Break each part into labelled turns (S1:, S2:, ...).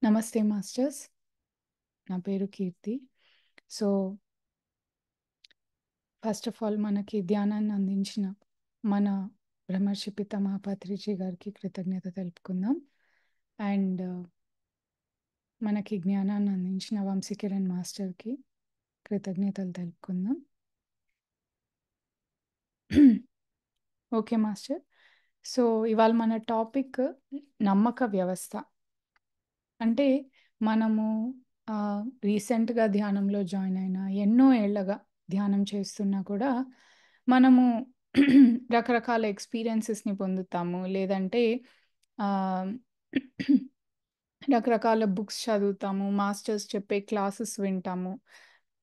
S1: నమస్తే మాస్టర్స్. నా పేరు కీర్తి. సో, ఫస్ట్ ఆఫ్ ఆల్ మనకి ధ్యానాన్ని అందించిన మన బ్రహ్మర్షి పితామహ పత్రిజీ గారికి కృతజ్ఞత తెలుపుకుందాం. అండ్ మనకి జ్ఞానాన్ని అందించిన వంశీకిరణ్ మాస్టర్కి కృతజ్ఞతలు తెలుపుకుందాం. Okay master. సో, ఇవాళ మన టాపిక్ నమ్మక వ్యవస్థ. అంటే మనము రీసెంట్‌గా ధ్యానంలో జాయిన్ అయిన ఎన్నో ఏళ్లగా ధ్యానం చేస్తున్నా కూడా మనము రకరకాల ఎక్స్‌పీరియన్సెస్‌ని పొందుతాము. లేదంటే ఆహ్, రకరకాల బుక్స్ చదువుతాము. మాస్టర్స్ చెప్పే క్లాసెస్ వింటాము.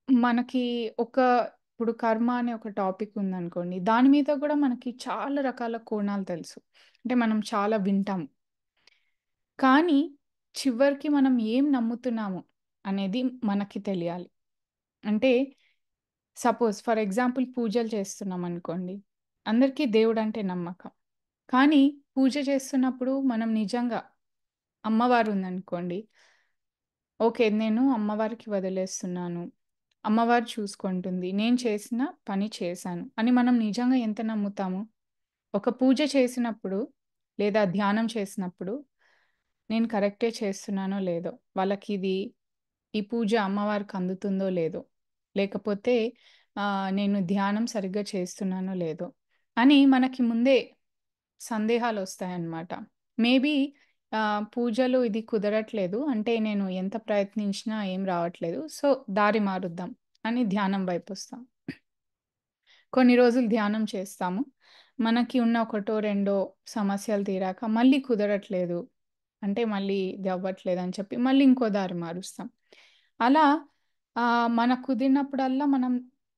S1: మనకి ఒక ఇప్పుడు కర్మ అనే ఒక టాపిక్ ఉందనుకోండి. దాని మీద కూడా మనకి చాలా రకాల కోణాలు తెలుసు. అంటే మనం చాలా వింటాం. కానీ చివరికి మనం ఏం నమ్ముతున్నాము అనేది మనకి తెలియాలి. అంటే సపోజ్ ఫర్ ఎగ్జాంపుల్ పూజలు చేస్తున్నామనుకోండి. అందరికీ దేవుడంటే నమ్మకం. కానీ పూజ చేస్తున్నప్పుడు మనం నిజంగా అమ్మవారు ఉందనుకోండి. ఓకే. నేను అమ్మవారికి వదిలేస్తున్నాను. అమ్మవారు చూసుకుంటుంది. నేను చేసిన పని చేశాను అని మనం నిజంగా ఎంత నమ్ముతాము? ఒక పూజ చేసినప్పుడు లేదా ధ్యానం చేసినప్పుడు నేను కరెక్టే చేస్తున్నానో లేదో, వాళ్ళకిది ఈ పూజ అమ్మవారికి అందుతుందో లేదో, లేకపోతే నేను ధ్యానం సరిగ్గా చేస్తున్నానో లేదో అని మనకి ముందే సందేహాలొస్తాయన్నమాట. మేబీ పూజలో ఇది కుదరట్లేదు. అంటే నేను ఎంత ప్రయత్నించినా ఏం రావట్లేదు. సో, దారి మారుద్దాం అని ధ్యానం వైపొస్తాం. కొన్ని రోజులు ధ్యానం చేస్తాము. మనకి ఉన్న ఒకటో, రెండో సమస్యలు తీరాక మళ్ళీ కుదరట్లేదు. అంటే మళ్ళీ ఇది అవ్వట్లేదని చెప్పి మళ్ళీ ఇంకో దారి మారుస్తాం. అలా మనకు కుదిరినప్పుడల్లా మనం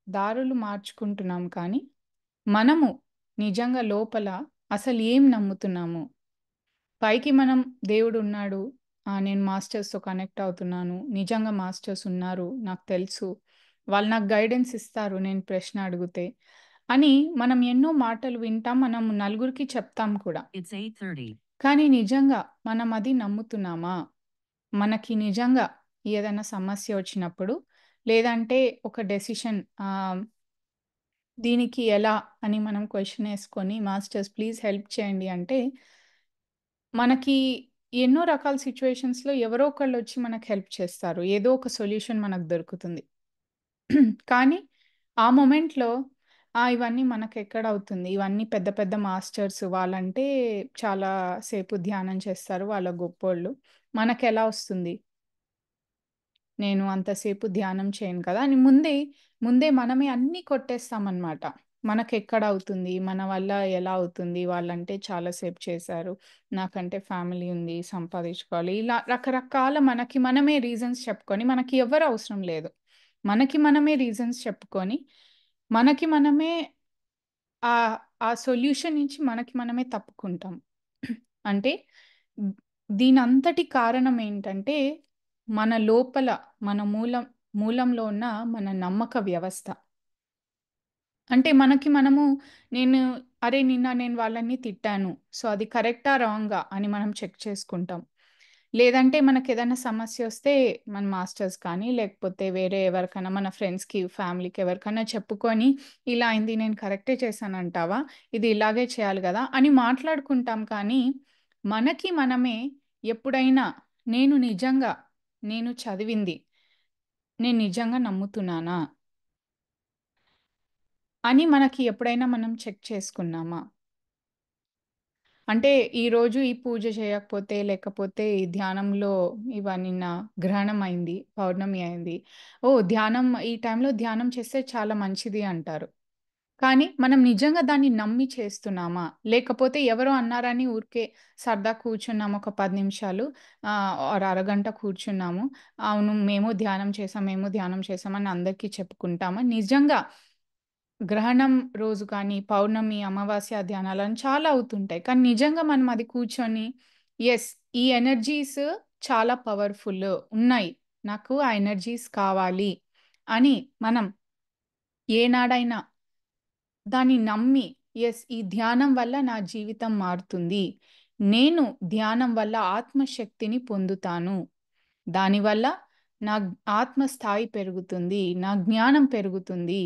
S1: దారులు మార్చుకుంటున్నాం కానీ, మనము నిజంగా లోపల అసలు ఏం నమ్ముతున్నాము? పైకి మనం దేవుడున్నాడు. నేను మాస్టర్స్‌తో కనెక్ట్ అవుతున్నాను. నిజంగా మాస్టర్స్ ఉన్నారు. నాకు తెలుసు. వాళ్ళు నాకు గైడెన్స్ ఇస్తారు నేను ప్రశ్న అడిగితే. అని మనం ఎన్నో మాటలు వింటాం. మనం నలుగురికి చెప్తాం కూడా.
S2: It's 8:30.
S1: కానీ నిజంగా మనం అది నమ్ముతున్నామా? మనకి నిజంగా ఏదైనా సమస్య వచ్చినప్పుడు, లేదంటే ఒక డెసిషన్ దీనికి ఎలా అని మనం క్వెషన్ ఏసుకొని మాస్టర్స్ ప్లీజ్ హెల్ప్ చేయండి అంటే మనకి ఎన్నో రకాల సిట్యుయేషన్స్‌లో ఎవరో ఒకళ్ళొచ్చి మనకు హెల్ప్ చేస్తారు. ఏదో ఒక సొల్యూషన్ మనకు దొరుకుతుంది. కానీ ఆ మొమెంట్‌లో ఇవన్నీ మనకెక్కడవుతుంది? ఇవన్నీ పెద్ద పెద్ద మాస్టర్స్ వాళ్ళంటే చాలా సేపు ధ్యానం చేస్తారు. వాళ్ళ గొప్పోళ్ళు. మనకెలా వస్తుంది? నేను అంతసేపు ధ్యానం చేయను కదా! అని ముందే మనమే అన్నీ కొట్టేస్తామనమాట. మనకెక్కడవుతుంది? మన వల్ల ఎలా అవుతుంది? వాళ్ళంటే చాలా సేపు చేశారు. నాకంటే ఫ్యామిలీ ఉంది. సంపాదించుకోవాలి. ఇలా రకరకాల మనకి మనమే రీజన్స్ చెప్పుకొని మనకి ఎవ్వరు అవసరం లేదు. మనకి మనమే రీజన్స్ చెప్పుకొని, మనకి మనమే ఆ సొల్యూషన్ నుంచి మనకి మనమే తప్పుకుంటాం. అంటే ద్ దీనంతటి కారణం ఏంటంటే, మన లోపల మన మూలంలో ఉన్న మన నమ్మక వ్యవస్థ. అంటే మనకి మనము నేను అరే! నిన్న నేను వాళ్ళని తిట్టాను. సో, అది కరెక్టా? రాంగా? అని మనం చెక్ చేసుకుంటాం. లేదంటే మనకేదైనా సమస్యొస్తే మన మాస్టర్స్ కానీ, లేకపోతే వేరే ఎవరికైనా మన ఫ్రెండ్స్‌కి, ఫ్యామిలీకి ఎవరికైనా చెప్పుకొని, ఇలా అయింది నేను కరెక్టే చేశానంటావా? ఇది ఇలాగే చేయాలి గదా! అని మాట్లాడుకుంటాం కానీ, మనకి మనమే ఎప్పుడైనా నేను చదివింది, నేను నిజంగా నమ్ముతున్నానా? అని మనకి ఎప్పుడైనా మనం చెక్ చేసుకున్నామా? అంటే ఈరోజు ఈ పూజ చేయకపోతే, లేకపోతే ఈ ధ్యానంలో నిన్న గ్రహణం అయింది, పౌర్ణమి అయింది. ఓహ్! ఈ టైంలో ధ్యానం చేస్తే చాలా మంచిది అంటారు. కానీ మనం నిజంగా దాన్ని నమ్మి చేస్తున్నామా? లేకపోతే ఎవరో అన్నారని ఊరికే సరదా కూర్చున్నాము ఒక 10 నిమిషాలు ఆర్ అరగంట కూర్చున్నాము. అవును మేము ధ్యానం చేశాం అని అందరికీ చెప్పుకుంటామా? నిజంగా గ్రహణం రోజు కానీ, పౌర్ణమి, అమావాస్య ధ్యానాలని చాలా అవుతుంటాయి. కానీ నిజంగా మనం అది కూర్చొని యెస్. ఈ ఎనర్జీస్ చాలా పవర్‌ఫుల్ ఉన్నాయి. నాకు ఆ ఎనర్జీస్ కావాలి అని మనం ఏనాడైనా దాన్ని నమ్మి యెస్. ఈ ధ్యానం వల్ల నా జీవితం మారుతుంది. నేను ధ్యానం వల్ల ఆత్మశక్తిని పొందుతాను. దానివల్ల నా ఆత్మస్థాయి పెరుగుతుంది. నా జ్ఞానం పెరుగుతుంది.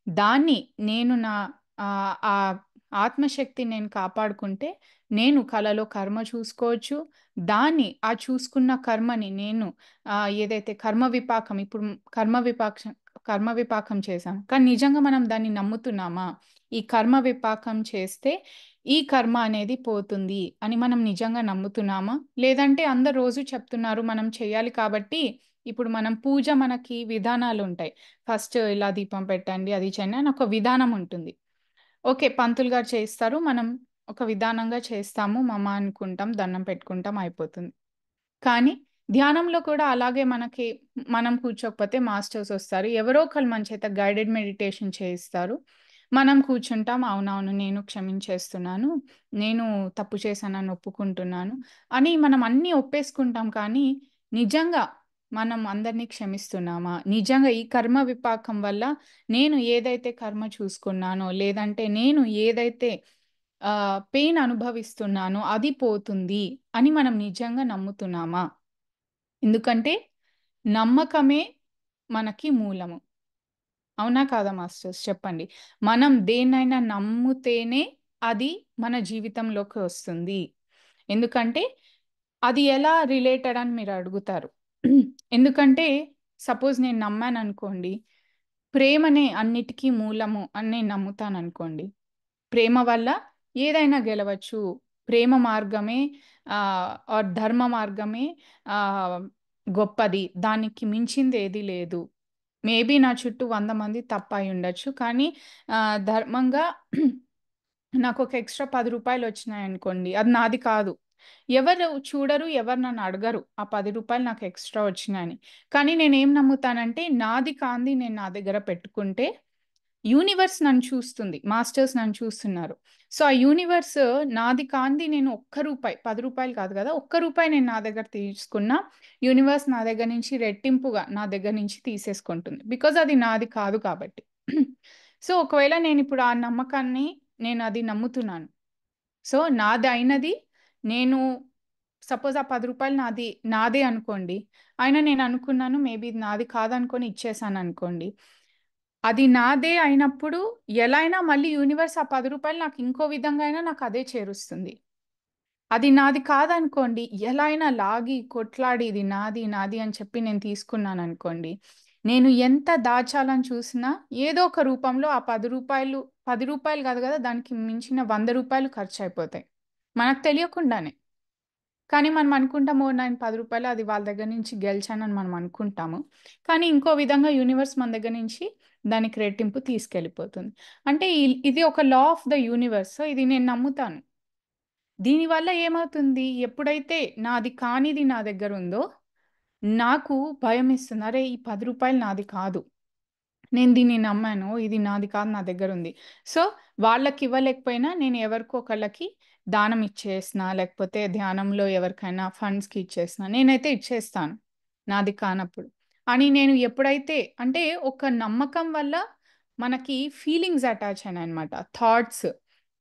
S1: దాన్ని నేను నా ఆ ఆత్మశక్తి నేను కాపాడుకుంటే నేను కలలో కర్మ చూసుకోవచ్చు. ఆ చూసుకున్న కర్మని నేను ఏదైతే కర్మ విపాకం ఇప్పుడు కర్మ విపాక్ష కర్మ విపాకం చేశాం. కానీ నిజంగా మనం దాన్ని నమ్ముతున్నామా? ఈ కర్మ విపాకం చేస్తే ఈ కర్మ అనేది పోతుంది అని మనం నిజంగా నమ్ముతున్నామా? లేదంటే అందరూ రోజు చెప్తున్నారు మనం చేయాలి కాబట్టి ఇప్పుడు మనం పూజ మనకి విధానాలుంటాయి. ఫస్ట్ ఇలా దీపం పెట్టండి, అది చేయండి అని ఒక విధానం ఉంటుంది. ఓకే. పంతులు గారు చేయిస్తారు. మనం ఒక విధానంగా చేస్తాము. మమ అనుకుంటాం, దండం పెట్టుకుంటాం అయిపోతుంది. కానీ ధ్యానంలో కూడా అలాగే మనం కూర్చోకపోతే మాస్టర్స్ వస్తారు. ఎవరో ఒకళ్ళు మన చేత గైడెడ్ మెడిటేషన్ చేయిస్తారు. మనం కూర్చుంటాం. అవునవును నేను క్షమించేస్తున్నాను. నేను తప్పు చేశానని ఒప్పుకుంటున్నాను అని మనం అన్నీ ఒప్పేసుకుంటాం. కానీ నిజంగా మనం అందరినీ క్షమిస్తున్నామా? నిజంగా ఈ కర్మ విపాకం వల్ల నేను ఏదైతే కర్మ చూసుకున్నానో, లేదంటే నేను ఏదైతే పెయిన్ అనుభవిస్తున్నానో అది పోతుంది అని మనం నిజంగా నమ్ముతున్నామా? ఎందుకంటే నమ్మకమే మనకి మూలము. అవునా కాదా మాస్టర్స్ చెప్పండి. మనం దేన్నైనా నమ్ముతేనే అది మన జీవితంలోకి వస్తుంది. ఎందుకంటే అది ఎలా రిలేటెడ్ అని మీరు అడుగుతారు. ఎందుకంటే సపోజ్ నేను నమ్మాననుకోండి, ప్రేమనే అన్నిటికీ మూలము అని నేను నమ్ముతాననుకోండి. ప్రేమ వల్ల ఏదైనా గెలవచ్చు. ప్రేమ మార్గమే ధర్మ మార్గమే ఆహ్, గొప్పది. దానికి మించింది ఏది లేదు. మేబీ నా చుట్టూ 100 మంది తప్పయ్యుండొచ్చు. కానీ ధర్మంగా నాకొక ఎక్స్‌ట్రా రూ. 10 వచ్చినాయనుకోండి, అది నాది కాదు. ఎవరు చూడరు, ఎవరు నన్ను అడగరు. ఆ రూ. 10 నాకు ఎక్స్‌ట్రా వచ్చినాయని. కానీ నేనేం నమ్ముతానంటే, నాది కానిది నేను నా దగ్గర పెట్టుకుంటే యూనివర్స్ నన్ను చూస్తుంది. మాస్టర్స్ నన్ను చూస్తున్నారు. సో, ఆ యూనివర్స్ నాది కానిది నేను రూ. 10 కాదు కదా! రూ. నేను నా దగ్గర తీసుకున్నా, యూనివర్స్ నా దగ్గర నుంచి రెట్టింపుగా నా దగ్గర నుంచి తీసేసుకుంటుంది. బికాజ్ అది నాది కాదు కాబట్టి. సో, ఒకవేళ నేనిప్పుడు ఆ నమ్మకాన్ని నేను అది నమ్ముతున్నాను. సో, నాదయినది నేను సపోజ్ ఆ రూ. 10 నాదే అనుకోండి. అయినా నేను అనుకున్నాను మేబీ ఇది నాది కాదనుకోని ఇచ్చేసాననుకోండి. అది నాదే అయినప్పుడు ఎలా అయినా మళ్ళీ యూనివర్స్ ఆ రూ. 10 నాకు ఇంకో విధంగా అయినా నాకు అదే చేరుస్తుంది. అది నాది కాదనుకోండి, ఎలా అయినా లాగి, కొట్లాడి ఇది నాది, నాది అని చెప్పి నేను తీసుకున్నాననుకోండి, నేను ఎంత దాచాలని చూసినా ఏదో ఒక రూపంలో ఆ రూ. 10 కాదు కదా! దానికి మించిన రూ. 100 ఖర్చయిపోతాయి. మనకు తెలియకుండానే. కానీ మనం అనుకుంటాము, ఓహ్! నేను రూ. 10 అది వాళ్ళ దగ్గర నుంచి గెలిచానని మనం అనుకుంటాము. కానీ ఇంకో విధంగా యూనివర్స్ మన దగ్గర నుంచి దానికి రెట్టింపు తీసుకెళ్ళిపోతుంది. అంటే ఇది ఒక law of the universe. So, ఇది నేను నమ్ముతాను. దీనివల్ల ఏమవుతుంది? ఎప్పుడైతే నాది కానిది నా దగ్గరుందో, నాకు భయమేస్తుంది. అరే! ఈ రూ. 10 నాది కాదు. నేను దీన్ని నమ్మాను. ఇది నాది కాదు నా దగ్గరుంది. సో, వాళ్ళకివ్వలేకపోయినా నేను ఎవరికో ఒకళ్ళకి దానం ఇచ్చేసినా, లేకపోతే ధ్యానంలో ఎవరికైనా ఫండ్స్‌కి ఇచ్చేసినా, నేనైతే ఇచ్చేస్తాను. నాది కానప్పుడు. అని నేను ఎప్పుడైతే అంటే ఒక నమ్మకం వల్ల మనకి ఫీలింగ్స్ అటాచ్ అయినాయన్నమాట.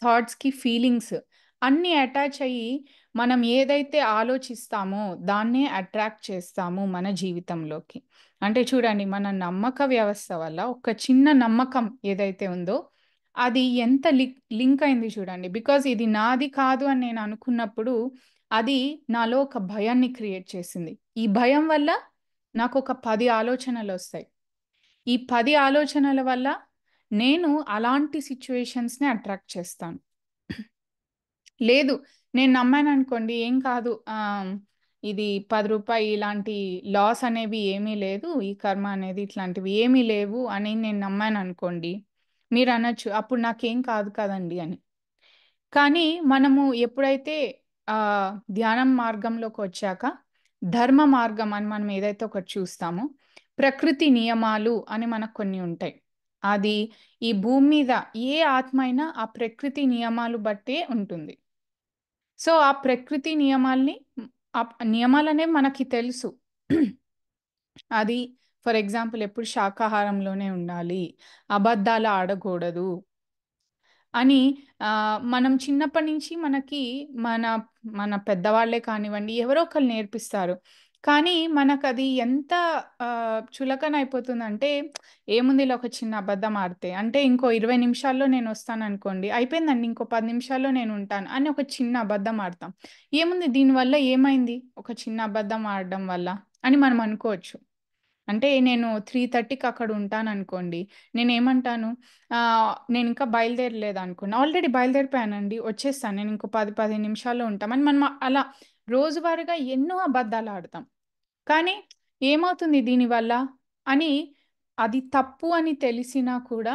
S1: థాట్స్‌కి ఫీలింగ్స్ అన్నీ అటాచ్ అయ్యి మనం ఏదైతే ఆలోచిస్తామో దాన్నే అట్రాక్ట్ చేస్తాము మన జీవితంలోకి. అంటే చూడండి మన నమ్మక వ్యవస్థ వల్ల ఒక చిన్న నమ్మకం ఏదైతే ఉందో అది ఎంత లింక్ అయింది చూడండి. బికాజ్ ఇది నాది కాదు అని నేను అనుకున్నప్పుడు అది నాలో ఒక భయాన్ని క్రియేట్ చేసింది. ఈ భయం వల్ల నాకొక 10 ఆలోచనలొస్తాయి. ఈ 10 ఆలోచనల వల్ల నేను అలాంటి సిట్యుయేషన్స్‌ని అట్రాక్ట్ చేస్తాను. లేదు. నేను నమ్మాననుకోండి ఏం కాదు. ఇది రూ. 10 ఇలాంటి లాస్ అనేవి ఏమీ లేదు. ఈ కర్మ అనేది ఇట్లాంటివి ఏమీ లేవు అని నేను నమ్మాననుకోండి. మీరనొచ్చు అప్పుడు నాకేం కాదు కదండీ అని. కానీ మనము ఎప్పుడైతే ధ్యానం మార్గంలోకొచ్చాక ధర్మ మార్గం అని మనం ఏదైతే ఒకటి చూస్తామో, ప్రకృతి నియమాలు అని మనకు కొన్ని ఉంటాయి. అది ఈ భూమి మీద ఏ ఆత్మ అయినా ఆ ప్రకృతి నియమాలు బట్టే ఉంటుంది. సో, ఆ ప్రకృతి నియమాల్ని నియమాలనేవి మనకి తెలుసు. అది ఫర్ ఎగ్జాంపుల్ ఎప్పుడు శాకాహారంలోనే ఉండాలి. అబద్ధాలు ఆడకూడదు. అని మనం చిన్నప్పటి నుంచి మన మన పెద్దవాళ్ళే కానివ్వండి, ఎవరో ఒకళ్ళు నేర్పిస్తారు. కానీ మనకది ఎంత చులకన అయిపోతుందంటే, ఏముందిలే ఒక చిన్న అబద్ధం ఆడితే. అంటే ఇంకో 20 నిమిషాల్లో నేనొస్తాననుకోండి, అయిపోయిందండి ఇంకో 10 నిమిషాల్లో నేనుంటాను అని ఒక చిన్న అబద్ధం ఆడతాం. ఏముంది దీనివల్ల ఏమైంది? ఒక చిన్న అబద్ధం ఆడడం వల్ల అని మనం అనుకోవచ్చు. అంటే నేను 3:30కి అక్కడ ఉంటాననుకోండి. నేనేమంటాను నేనింకా బయలుదేరలేదనుకోండి. ఆల్రెడీ బయలుదేరిపోయానండి. వచ్చేస్తాను. నేనింకో 10, 15 నిమిషాల్లో ఉంటామని మనం అలా రోజువారీగా ఎన్నో అబద్ధాలాడతాం. కానీ ఏమవుతుంది దీనివల్ల అని అది తప్పు అని తెలిసినా కూడా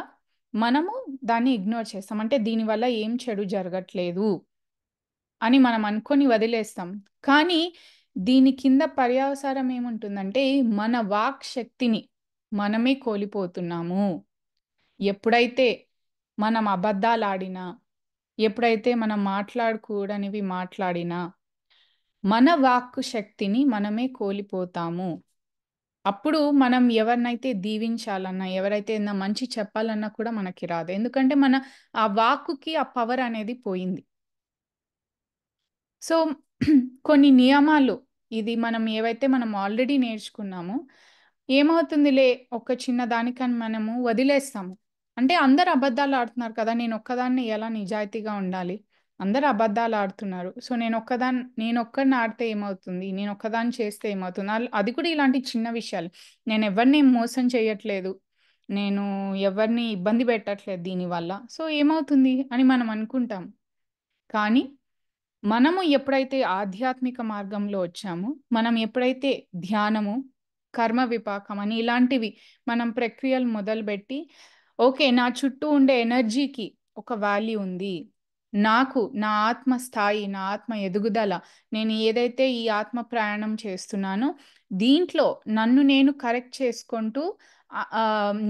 S1: మనము దాన్ని ఇగ్నోర్ చేస్తాం. అంటే దీనివల్ల ఏం చెడు జరగట్లేదు అని మనం అనుకోని వదిలేస్తాం. కానీ దీని కింద పర్యవసారం ఏముంటుందంటే మన వాక్ శక్తిని మనమే కోల్పోతున్నాము. ఎప్పుడైతే మనం అబద్ధాలాడినా, ఎప్పుడైతే మనం మాట్లాడకూడనివి మాట్లాడినా, మన వాక్కు శక్తిని మనమే కోల్పోతాము. అప్పుడు మనం ఎవరినైతే దీవించాలన్నా, ఎవరైతే ఏదైనా మంచి చెప్పాలన్నా కూడా మనకి రాదు. ఎందుకంటే మన ఆ వాక్కుకి ఆ పవర్ అనేది పోయింది. సో, కొన్ని నియమాలు ఇది మనం ఏవైతే మనం ఆల్రెడీ నేర్చుకున్నామో, ఏమవుతుందిలే ఒక చిన్న దానికని మనము వదిలేస్తాము. అంటే అందరూ అబద్ధాలు ఆడుతున్నారు కదా! నేనొక్కదాన్ని ఎలా నిజాయితీగా ఉండాలి? అందరూ అబద్ధాలు ఆడుతున్నారు. సో, నేనొక్కడిని ఆడితే ఏమవుతుంది? నేనొక్కదాన్ని చేస్తే ఏమవుతుంది? అది కూడా ఇలాంటి చిన్న విషయాలు. నేనెవరిని మోసం చేయట్లేదు. నేను ఎవరిని ఇబ్బంది పెట్టట్లేదు దీనివల్ల. సో, ఏమవుతుంది అని మనం అనుకుంటాం. కానీ మనము ఎప్పుడైతే ఆధ్యాత్మిక మార్గంలో వచ్చామో, మనం ఎప్పుడైతే ధ్యానము, కర్మ విపాకం అని ఇలాంటివి మనం ప్రక్రియలు మొదలుపెట్టి, ఓకే. నా చుట్టూ ఉండే ఎనర్జీకి ఒక వాల్యూ ఉంది. నాకు నా ఆత్మ స్థాయి, నా ఆత్మ ఎదుగుదల, నేను ఏదైతే ఈ ఆత్మ ప్రయాణం చేస్తున్నానో, దీంట్లో నన్ను నేను కరెక్ట్ చేసుకుంటూ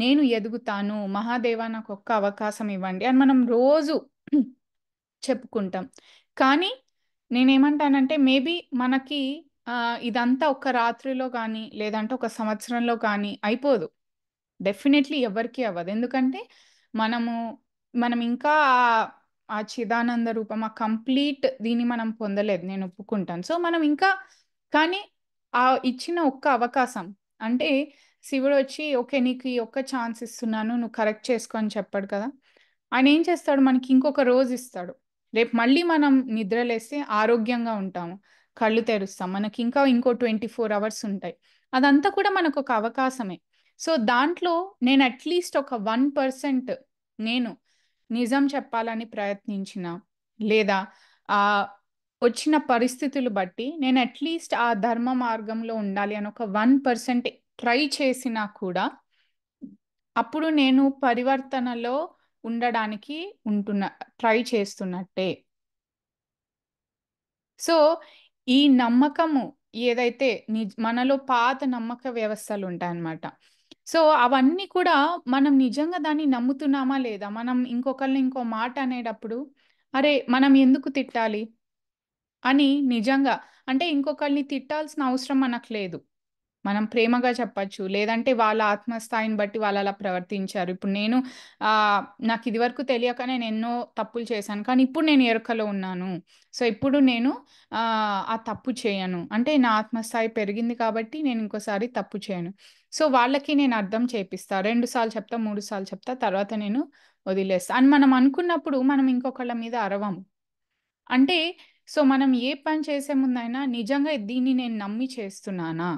S1: నేను ఎదుగుతాను. మహాదేవా నాకొక్క అవకాశం ఇవ్వండి అని మనం రోజు చెప్పుకుంటాం. కానీ నేనేమంటానంటే మేబీ మనకి ఇదంతా ఒక రాత్రిలో గానీ, లేదంటే ఒక సంవత్సరంలో కానీ అయిపోదు. డెఫినైట్‌లీ ఎవ్వరికీ అవ్వదు. ఎందుకంటే మనము మనం ఇంకా ఆ చిదానంద రూపం, ఆ కంప్లీట్ దీన్ని మనం పొందలేదు. నేను ఒప్పుకుంటాను. సో, మనం ఇంకా కానీ ఇచ్చిన ఒక్క అవకాశం అంటే శివుడొచ్చి ఓకే. నీకు ఈ ఒక్క ఛాన్స్ ఇస్తున్నాను. నువ్వు కరెక్ట్ చేసుకో అని చెప్పడు కదా! ఆయనేం చేస్తాడు మనకి ఇంకొక రోజిస్తాడు. రేపు మళ్ళీ మనం నిద్రలేస్తే ఆరోగ్యంగా ఉంటాము. కళ్ళు తెరుస్తాం. మనకింకా ఇంకో 24 అవర్స్ ఉంటాయి. అదంతా కూడా మనకొక అవకాశమే. సో, దాంట్లో నేను అట్‌లీస్ట్ ఒక 1% నేను నిజం చెప్పాలని ప్రయత్నించినా, లేదా ఆహ్, వచ్చిన పరిస్థితులు బట్టి నేను అట్‌లీస్ట్ ఆ ధర్మ మార్గంలో ఉండాలి అని ఒక 1% ట్రై చేసినా కూడా, అప్పుడు నేను పరివర్తనలో ఉండడానికి ఉంటున్న ట్రై చేస్తున్నట్టే. సో, ఈ నమ్మకము ఏదైతే మనలో పాత నమ్మక వ్యవస్థలుంటాయన్నమాట. సో, అవన్నీ కూడా మనం నిజంగా దాన్ని నమ్ముతున్నామా లేదా? మనం ఇంకొకళ్ళని ఇంకో మాట అనేటప్పుడు, అరే! మనం ఎందుకు తిట్టాలి? అని నిజంగా అంటే ఇంకొకళ్ళని తిట్టాల్సిన అవసరం మనకు లేదు. మనం ప్రేమగా చెప్పచ్చు. లేదంటే వాళ్ళ ఆత్మస్థాయిని బట్టి వాళ్ళలా ప్రవర్తించారు. ఇప్పుడు నేను నాకిదివరకు తెలియక నేనెన్నో తప్పులు చేశాను. కానీ ఇప్పుడు నేను ఎరుకలో ఉన్నాను. సో, ఇప్పుడు నేను ఆ తప్పు చేయను. అంటే నా ఆత్మస్థాయి పెరిగింది కాబట్టి నేను ఇంకోసారి తప్పు చేయను. సో, వాళ్ళకి నేను అర్థం చేపిస్తా. 2 సార్లు చెప్తా, 3 సార్లు చెప్తా. తర్వాత నేను వదిలేస్తా. అని మనం అనుకున్నప్పుడు మనం ఇంకొకళ్ళ మీద అరవము. అంటే సో, మనం ఏ పని చేసే ముందైనా నిజంగా దీన్ని నేను నమ్మి చేస్తున్నానా?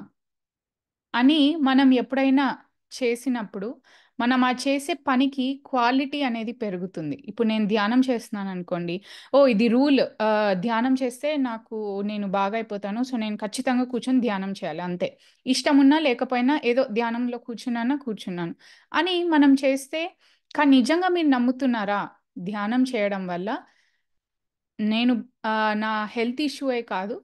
S1: అని మనం ఎప్పుడైనా చేసినప్పుడు, మనం ఆ చేసే పనికి క్వాలిటీ అనేది పెరుగుతుంది. ఇప్పుడు నేను ధ్యానం చేస్తున్నాననుకోండి, ఓహ్! ఇది రూల్ ధ్యానం చేస్తే నేను బాగా అయిపోతాను. సో, నేను ఖచ్చితంగా కూర్చొని ధ్యానం చేయాలి అంతే. ఇష్టమున్నా లేకపోయినా ఏదో ధ్యానంలో కూర్చున్నాను అని మనం చేస్తే కానీ నిజంగా మీరు నమ్ముతున్నారా? ధ్యానం చేయడం వల్ల నేను నా హెల్త్ ఇష్యూయే కాదు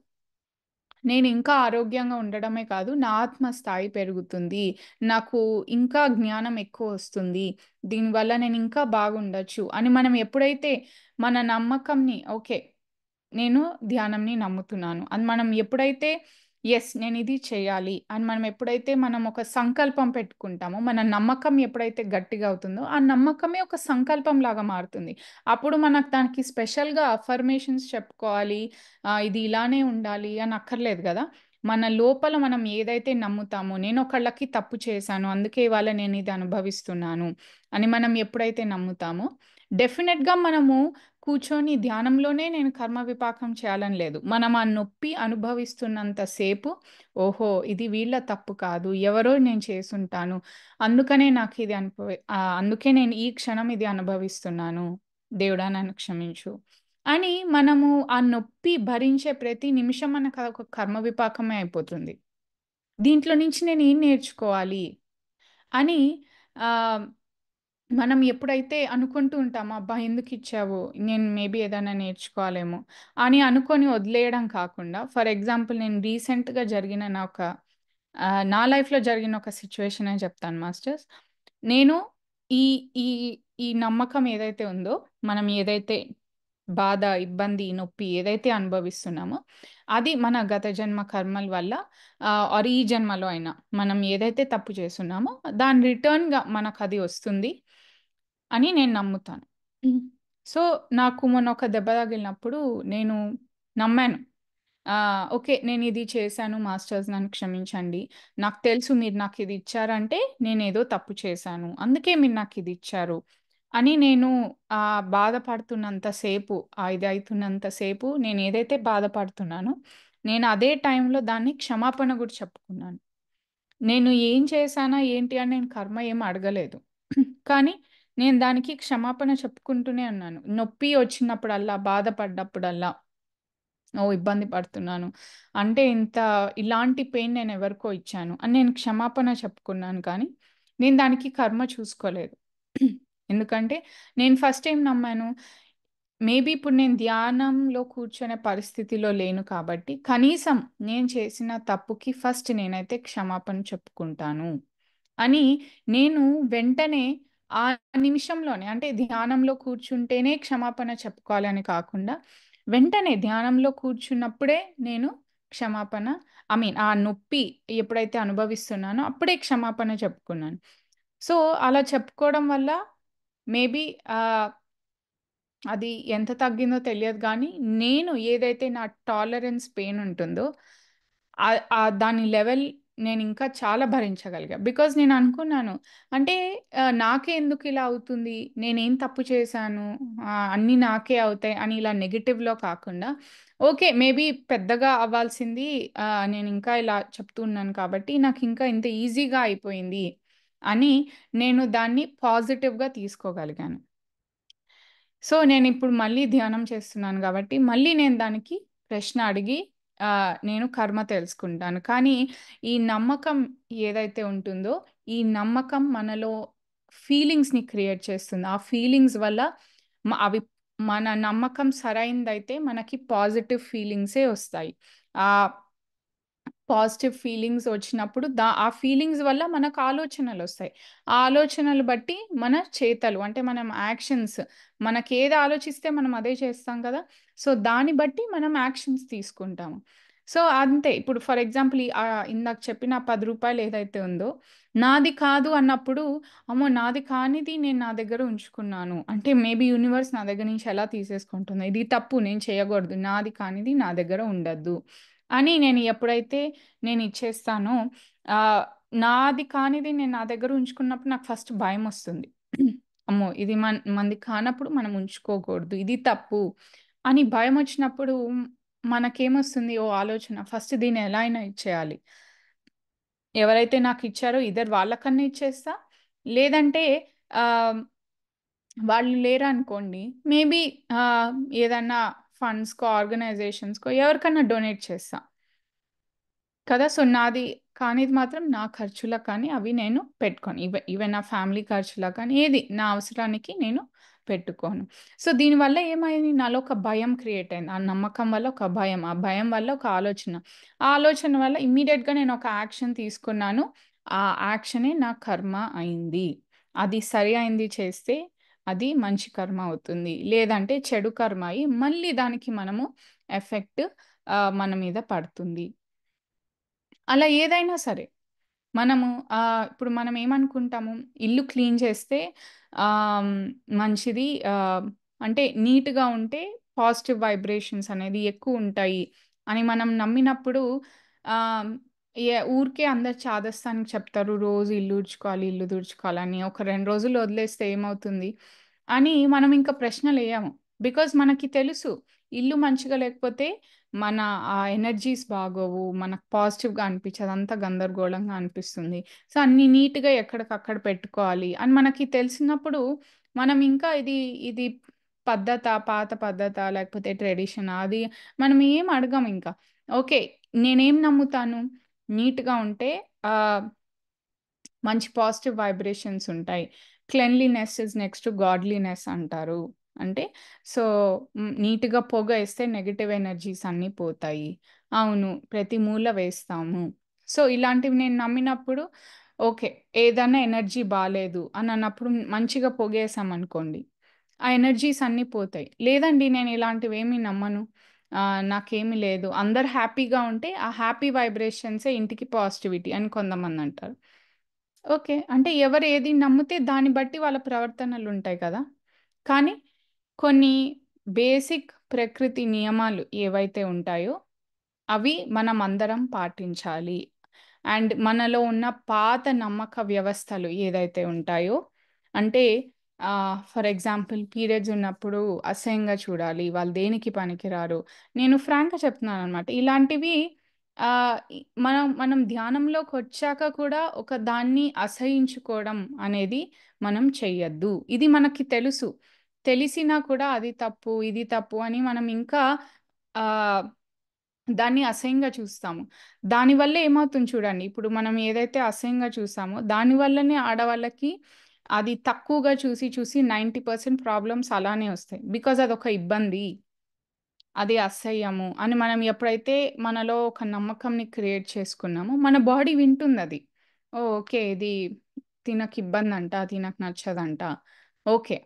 S1: నేను ఇంకా ఆరోగ్యంగా ఉండడమే కాదు, నా ఆత్మ స్థాయి పెరుగుతుంది. నాకు ఇంకా జ్ఞానం ఎక్కువొస్తుంది. దీనివల్ల నేను ఇంకా బాగుండొచ్చు అని మనం ఎప్పుడైతే మన నమ్మకంని ఓకే. నేను ధ్యానంని నమ్ముతున్నాను. అని మనం ఎప్పుడైతే యెస్! నేనిది చేయాలి అని మనం ఒక సంకల్పం పెట్టుకుంటామో, మన నమ్మకం ఎప్పుడైతే గట్టిగా అవుతుందో, ఆ నమ్మకమే ఒక సంకల్పంలాగా మారుతుంది. అప్పుడు మనకు దానికి స్పెషల్‌గా అఫర్మేషన్స్ చెప్పుకోవాలి. ఇది ఇలానే ఉండాలి అని అక్కర్లేదు గదా! మన లోపల మనం ఏదైతే నమ్ముతామో, నేను ఒకళ్ళకి తప్పు చేశాను, అందుకే ఇవాళ నేను ఇది అనుభవిస్తున్నాను అని మనం ఎప్పుడైతే నమ్ముతామో, డెఫినెట్‌గా మనము కూర్చొని ధ్యానంలోనే నేను కర్మ విపాకం చేయాలని లేదు. మనం ఆ నొప్పి అనుభవిస్తున్నంత సేపు, ఓహో! ఇది వీళ్ళ తప్పు కాదు, ఎవరో నేను చేసుంటాను. అందుకనే నాకిది అందుకే నేను ఈ క్షణం ఇది అనుభవిస్తున్నాను. దేవుడా నన్ను క్షమించు. అని మనము ఆ నొప్పి భరించే ప్రతి నిమిషం మనకు అదొక కర్మ విపాకమే అయిపోతుంది. దీంట్లో నుంచి నేనేం నేర్చుకోవాలి అని ఆహ్, మనం ఎప్పుడైతే అనుకుంటూ ఉంటామో, అబ్బా! ఎందుకిచ్చావు? నేను మేబీ ఏదైనా నేర్చుకోవాలేమో అని అనుకోని వదిలేయడం కాకుండా, ఫర్ ఎగ్జాంపుల్ నేను రీసెంట్‌గా జరిగిన నా లైఫ్‌లో జరిగిన ఒక సిట్యుయేషనే చెప్తాను మాస్టర్స్. నేను ఈ ఈ ఈ నమ్మకం ఏదైతే ఉందో, మనం ఏదైతే బాధ, ఇబ్బంది, నొప్పి ఏదైతే అనుభవిస్తున్నామో, అది మన గత జన్మ కర్మల వల్ల ఆర్ ఈ జన్మలో అయినా మనం ఏదైతే తప్పు చేసున్నామో, దాని రిటర్న్‌గా మనకది వస్తుంది అని నేను నమ్ముతాను. హ్మ్. సో, నాకు మొన్న ఒక దెబ్బ తగిలినప్పుడు నేను నమ్మాను. ఓకే. నేనిది చేశాను మాస్టర్స్ నన్ను క్షమించండి. నాకు తెలుసు మీరు నాకిది ఇచ్చారంటే నేనేదో తప్పు చేశాను. అందుకే మీరు నాకిదిచ్చారు అని నేను బాధపడుతున్నంత సేపు, ఇది అయితున్నంత సేపు నేనేదైతే బాధపడుతున్నానో, నేను అదే టైంలో దాన్ని క్షమాపణ గూడా చెప్పుకున్నాను. నేను ఏం చేశానా ఏంటి అని నేను కర్మ ఏమి అడగలేదు. కానీ నేను దానికి క్షమాపణ చెప్పుకుంటూనే ఉన్నాను. నొప్పి వచ్చినప్పుడల్లా, బాధపడ్డప్పుడల్లా ఓహ్! ఇబ్బంది పడుతున్నాను. అంటే ఇలాంటి పెయిన్ నేనెవరికో ఇచ్చాను అని నేను క్షమాపణ చెప్పుకున్నాను కానీ, నేను దానికి కర్మ చూసుకోలేదు. ఎందుకంటే, నేను ఫస్ట్ ఏం నమ్మాను, మేబీ ఇప్పుడు నేను ధ్యానంలో కూర్చునే పరిస్థితిలో లేను కాబట్టి, కనీసం నేను చేసిన తప్పుకి ఫస్ట్ నేనైతే క్షమాపణ చెప్పుకుంటాను అని నేను వెంటనే ఆ నిమిషంలోనే అంటే ధ్యానంలో కూర్చుంటేనే క్షమాపణ చెప్పుకోవాలని కాకుండా, వెంటనే ధ్యానంలో కూర్చున్నప్పుడే నేను క్షమాపణ ఆ నొప్పి ఎప్పుడైతే అనుభవిస్తున్నానో అప్పుడే క్షమాపణ చెప్పుకున్నాను. సో, అలా చెప్పుకోవడం వల్ల మేబీ ఆహ్ అది ఎంత తగ్గిందో తెలియదు గానీ, నేను ఏదైతే నా టాలరెన్స్ పెయిన్ ఉంటుందో, దాని లెవెల్ నేనింకా చాలా భరించగలిగా. బికాజ్ నేననుకున్నాను, అంటే నాకే ఎందుకిలా అవుతుంది? నేనేం తప్పు చేశాను? అన్నీ నాకే అవుతాయి అని ఇలా నెగెటివ్‌లో కాకుండా, ఓకే. మేబీ పెద్దగా అవ్వాల్సింది నేనింకా ఇలా చెప్తూ ఉన్నాను కాబట్టి, నాకింకా ఇంత ఈజీగా అయిపోయింది అని నేను దాన్ని పాజిటివ్‌గా తీసుకోగలిగాను. సో, నేనిప్పుడు మళ్ళీ ధ్యానం చేస్తున్నాను గాబట్టి, మళ్ళీ నేను దానికి ప్రశ్న అడిగి నేను కర్మ తెలుసుకుంటాను. కానీ, ఈ నమ్మకం ఏదైతే ఉంటుందో, ఈ నమ్మకం మనలో ఫీలింగ్స్‌ని క్రియేట్ చేస్తుంది. ఆ ఫీలింగ్స్ వల్ల అవి మన నమ్మకం సరైందయితే మనకి పాజిటివ్ ఫీలింగ్సే ఒస్తాయి. ఆహ్ పాజిటివ్ ఫీలింగ్స్ వచ్చినప్పుడు ఆ ఫీలింగ్స్ వల్ల మనకు ఆలోచనలొస్తాయి. ఆ ఆలోచనలు బట్టి మన చేతలు అంటే మనం యాక్షన్స్ మనకేది ఆలోచిస్తే మనం అదే చేస్తాం కదా! సో, దాన్ని బట్టి మనం యాక్షన్స్ తీసుకుంటాము. సో, అంతే ఇప్పుడు ఫర్ ఎగ్జాంపుల్ ఇందాక చెప్పిన రూ. 10 ఏదైతే ఉందో, నాది కాదు అన్నప్పుడు, అమ్మో! నాది కానిది నేను నా దగ్గర ఉంచుకున్నాను. అంటే మేబీ యూనివర్స్ నా దగ్గర నుంచి ఎలా తీసేసుకుంటుందో, ఇది తప్పు నేను చేయకూడదు. నాది కానిది నా దగ్గర ఉండద్దు. అని నేను ఎప్పుడైతే నేనిచ్చేస్తానో ఆహ్, నాది కానిది నేను నా దగ్గర ఉంచుకున్నప్పుడు నాకు ఫస్ట్ భయమొస్తుంది. అమ్మో! ఇది మనది కానప్పుడు మనం ఉంచుకోకూడదు. ఇది తప్పు అని భయమొచ్చినప్పుడు మనకేమొస్తుంది ఓ ఆలోచన ఫస్ట్ దీన్ని ఎలా అయినా ఇచ్చేయాలి. ఎవరైతే నాకిచ్చారో ఇథర్ వాళ్ళకన్నా ఇచ్చేస్తా. లేదంటే ఆహ్, వాళ్ళు లేరనుకోండి మేబీ ఆహ్, ఏదన్నా ఫండ్స్‌కో, ఆర్గనైజేషన్స్‌కో ఎవరికన్నా డొనేట్ చేస్తా. కదా! సో, నాది కానిది మాత్రం నా ఖర్చులకు కానీ అవి నేను పెట్టుకోను. ఈవెన్ నా ఫ్యామిలీ ఖర్చులకు కానీ ఏది నా అవసరానికి నేను పెట్టుకోను. సో, దీనివల్ల ఏమైంది నాలో ఒక భయం క్రియేట్ అయింది. ఆ నమ్మకం వల్ల ఒక భయం. ఆ భయం వల్ల ఒక ఆలోచన. ఆ ఆలోచన వల్ల ఇమ్మీడియేట్‌గా నేను ఒక యాక్షన్ తీసుకున్నాను. ఆ యాక్షనే నా కర్మ అయింది. అది సరి అయింది చేస్తే అది మంచి కర్మ అవుతుంది. లేదంటే చెడు కర్మ అయ్యి మళ్ళీ దానికి మనము ఎఫెక్ట్ మన మీద పడుతుంది. అలా ఏదైనా సరే. మనము ఇప్పుడు మనం ఏమనుకుంటాము, ఇల్లు క్లీన్ చేస్తే ఆహ్, మంచిది అంటే నీట్‌గా ఉంటే పాజిటివ్ వైబ్రేషన్స్ అనేది ఎక్కువుంటాయి అని మనం నమ్మినప్పుడు ఆహ్, ఊరికే అందరు చాదస్తానికి చెప్తారు. రోజు ఇల్లు ఊడ్చుకోవాలి, ఇల్లు తుడుచుకోవాలని. ఒక 2 రోజులు వదిలేస్తే ఏమవుతుంది? అని మనం ఇంక ప్రశ్నలెయ్యము. బికాజ్ మనకి తెలుసు. ఇల్లు మంచిగా లేకపోతే మన ఎనర్జీస్ బాగోవు. మనకు పాజిటివ్‌గా అనిపించదు. అంతా గందరగోళంగా అనిపిస్తుంది. సో, అన్నీ నీట్‌గా ఎక్కడికక్కడ పెట్టుకోవాలి అని మనకి తెలిసినప్పుడు మనం ఇంకా ఇది పద్ధతా, పాత పద్ధతా లేకపోతే ట్రెడిషనా అది మనం ఏం అడగమింక. ఓకే. నేనేం నమ్ముతాను? నీట్‌గా ఉంటే ఆహ్, మంచి పాజిటివ్ వైబ్రేషన్స్ ఉంటాయి. Cleanliness is next to godliness అంటారు. అంటే సో, నీట్‌గా పొగేస్తే నెగెటివ్ ఎనర్జీస్ అన్నీ పోతాయి. అవును. ప్రతి మూల వేస్తాము. సో, ఇలాంటివి నేను నమ్మినప్పుడు ఓకే. ఏదన్నా ఎనర్జీ బాలేదు అని అన్నప్పుడు మంచిగా పొగేసామనుకోండి, ఆ ఎనర్జీస్ అన్నీ పోతాయి. లేదండి నేను ఇలాంటివేమి నమ్మను. నాకేమి లేదు. అందరు హ్యాపీగా ఉంటే ఆ హ్యాపీ వైబ్రేషన్సే ఇంటికి పాజిటివిటీ అని కొంతమందంటారు. ఓకే. అంటే ఎవరు ఏది నమ్మితే దాన్ని బట్టి వాళ్ళ ప్రవర్తనలుంటాయి కదా! కానీ కొన్ని బేసిక్ ప్రకృతి నియమాలు ఏవైతే ఉంటాయో అవి మనమందరం పాటించాలి. అండ్ మనలో ఉన్న పాత నమ్మక వ్యవస్థలు ఏదైతే ఉంటాయో, అంటే ఫర్ ఎగ్జాంపుల్ పీరియడ్స్ ఉన్నప్పుడు అసహ్యంగా చూడాలి. వాళ్ళు దేనికి పనికిరారు. నేను ఫ్రాంక్‌గా చెప్తున్నాననమాట. ఇలాంటివి మనం మనం ధ్యానంలోకొచ్చాక కూడా ఒక దాన్ని అసహించుకోవడం అనేది మనం చెయ్యొద్దు. ఇది మనకి తెలుసు. తెలిసినా కూడా అది తప్పు, ఇది తప్పు అని మనం ఇంకా ఆహ్ దాన్ని అసహ్యంగా చూస్తాము. దానివల్ల ఏమవుతుంది చూడండి, ఇప్పుడు మనం ఏదైతే అసహ్యంగా చూసామో, దాని వల్లనే ఆడవాళ్ళకి అది తక్కువగా చూసి, చూసి 90% ప్రాబ్లమ్స్ అలానే ఒస్తాయి. బికాజ్ అదొక ఇబ్బంది. అది అసహ్యము అని మనం ఎప్పుడైతే మనలో ఒక నమ్మకంని క్రియేట్ చేసుకున్నామో, మన బాడీ వింటుందది. ఓహ్! ఓకే. ఇది తినకి ఇబ్బందంట, తినకు నచ్చదంట. ఓకే.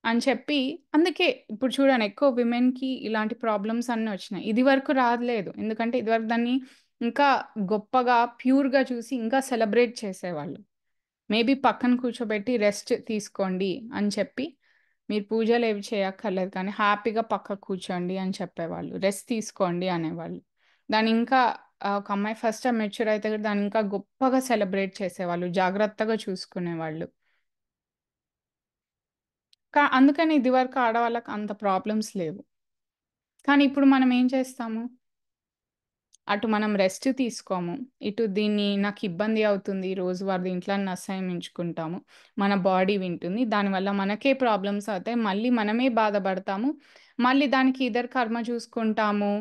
S1: అని చెప్పి అందుకే ఇప్పుడు చూడండి ఎక్కువ విమెన్‌కి ఇలాంటి ప్రాబ్లమ్స్ అన్నీ వచ్చినాయి. ఇదివరకు రాలేదు. ఎందుకంటే ఇదివరకు దాన్ని ఇంకా గొప్పగా, ప్యూర్‌గా చూసి ఇంకా సెలబ్రేట్ చేసేవాళ్ళు. మేబీ పక్కన కూర్చోబెట్టి రెస్ట్ తీసుకోండి అని చెప్పి, మీరు పూజలేవి చేయక్కర్లేదు కానీ హ్యాపీగా పక్కకు కూర్చోండి అని చెప్పేవాళ్ళు. రెస్ట్ తీసుకోండి అనేవాళ్ళు. దాన్ని ఇంకా ఒక అమ్మాయి ఫస్ట్ మెచ్యూర్ అయితే కూడా దాన్ని ఇంకా గొప్పగా సెలబ్రేట్ చేసేవాళ్ళు. జాగ్రత్తగా చూసుకునేవాళ్ళు. అందుకని ఇదివరకు ఆడవాళ్ళకి అంత ప్రాబ్లమ్స్ లేవు. కానీ ఇప్పుడు మనం ఏం చేస్తాము? అటు మనం రెస్ట్ తీసుకోము. ఇటు దీన్ని నాకిబ్బంది అవుతుంది. రోజువారీ ఇంట్లోని అసహ్యించుకుంటాము. మన బాడీ వింటుంది. దానివల్ల మనకే ప్రాబ్లమ్స్ అవుతాయి. మళ్ళీ మనమే బాధపడతాము. మళ్ళీ దానికి ఇదర్ కర్మ చూసుకుంటాము.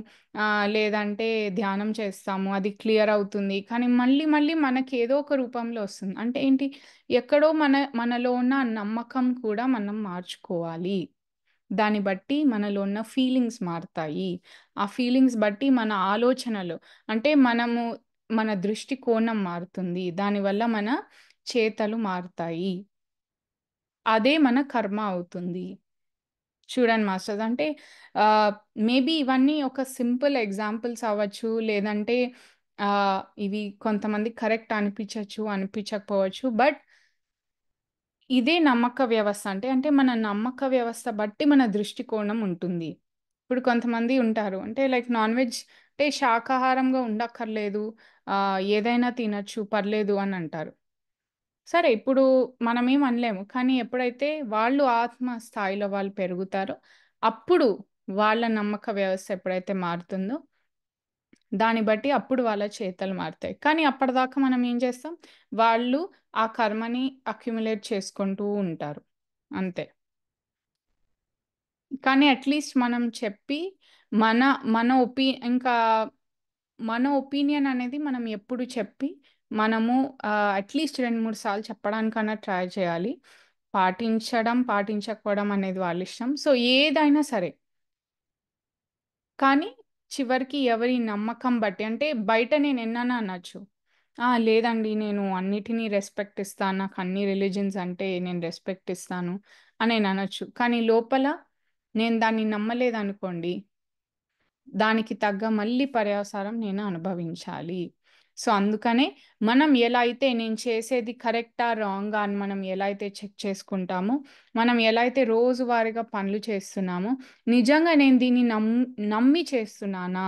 S1: లేదంటే ధ్యానం చేస్తాము. అది క్లియర్ అవుతుంది. కానీ మళ్ళీ మళ్ళీ మనకి ఏదో ఒక రూపంలో వస్తుంది. అంటే ఏంటి? ఎక్కడో మనలో ఉన్న నమ్మకం కూడా మనం మార్చుకోవాలి. దాన్ని బట్టి మనలో ఉన్న ఫీలింగ్స్ మారతాయి. ఆ ఫీలింగ్స్ బట్టి మన ఆలోచనలు అంటే మన దృష్టికోణం మారుతుంది. దానివల్ల మన చేతలు మారుతాయి. అదే మన కర్మ అవుతుంది. చూడండి మాస్టర్స్ అంటే ఆహ్, మేబీ ఇవన్నీ ఒక సింపుల్ ఎగ్జాంపుల్స్ అవ్వచ్చు. లేదంటే ఇవి కొంతమందికి కరెక్ట్ అనిపించొచ్చు, అనిపించకపోవచ్చు. బట్ ఇదే నమ్మక వ్యవస్థ. అంటే మన నమ్మక వ్యవస్థ బట్టి మన దృష్టికోణం ఉంటుంది. ఇప్పుడు కొంతమంది ఉంటారు. అంటే లైక్ నాన్ వెజ్ అంటే శాకాహారంగా ఉండక్కర్లేదు. ఏదైనా తినొచ్చు పర్లేదు అని అంటారు. సరే ఇప్పుడు మనమేం అనలేము. కానీ ఎప్పుడైతే వాళ్ళు ఆత్మ స్థాయిలో వాళ్ళు పెరుగుతారో, అప్పుడు వాళ్ళ నమ్మక వ్యవస్థ ఎప్పుడైతే మారుతుందో దాన్ని బట్టి అప్పుడు వాళ్ళ చేతలు మారుతాయి. కానీ అప్పటిదాకా మనం ఏం చేస్తాం? వాళ్ళు ఆ కర్మని అక్యుములేట్ చేసుకుంటూ ఉంటారు. అంతే. కానీ అట్‌లీస్ట్ మనం చెప్పి మన మన ఇంకా మన ఒపీనియన్ అనేది మనం ఎప్పుడు చెప్పి మనము అట్‌లీస్ట్ 2, 3 సార్లు చెప్పడానికన్నా ట్రై చేయాలి. పాటించడం, పాటించకపోవడం అనేది వాళ్ళ ఇష్టం. సో, ఏదైనా సరే కానీ చివరికి ఎవరి నమ్మకం బట్టి అంటే బయట నేనెన్నైనా అనొచ్చు. లేదండి నేను అన్నిటిని రెస్పెక్ట్ ఇస్తాను. నాకు అన్ని రిలిజియన్స్ అంటే నేను రెస్పెక్ట్ ఇస్తాను అని నేననొచ్చు. కానీ లోపల నేను దాన్ని నమ్మలేదనుకోండి, దానికి తగ్గ మళ్ళీ పర్యవసానం నేను అనుభవించాలి. సో, అందుకనే మనం ఎలా అయితే నేను చేసేది కరెక్టా? రాంగా? అని మనం ఎలా అయితే చెక్ చేసుకుంటామో, మనం ఎలా అయితే రోజువారీగా పనులు చేస్తున్నామో, నిజంగా నేను దీన్ని నమ్మి చేస్తున్నానా?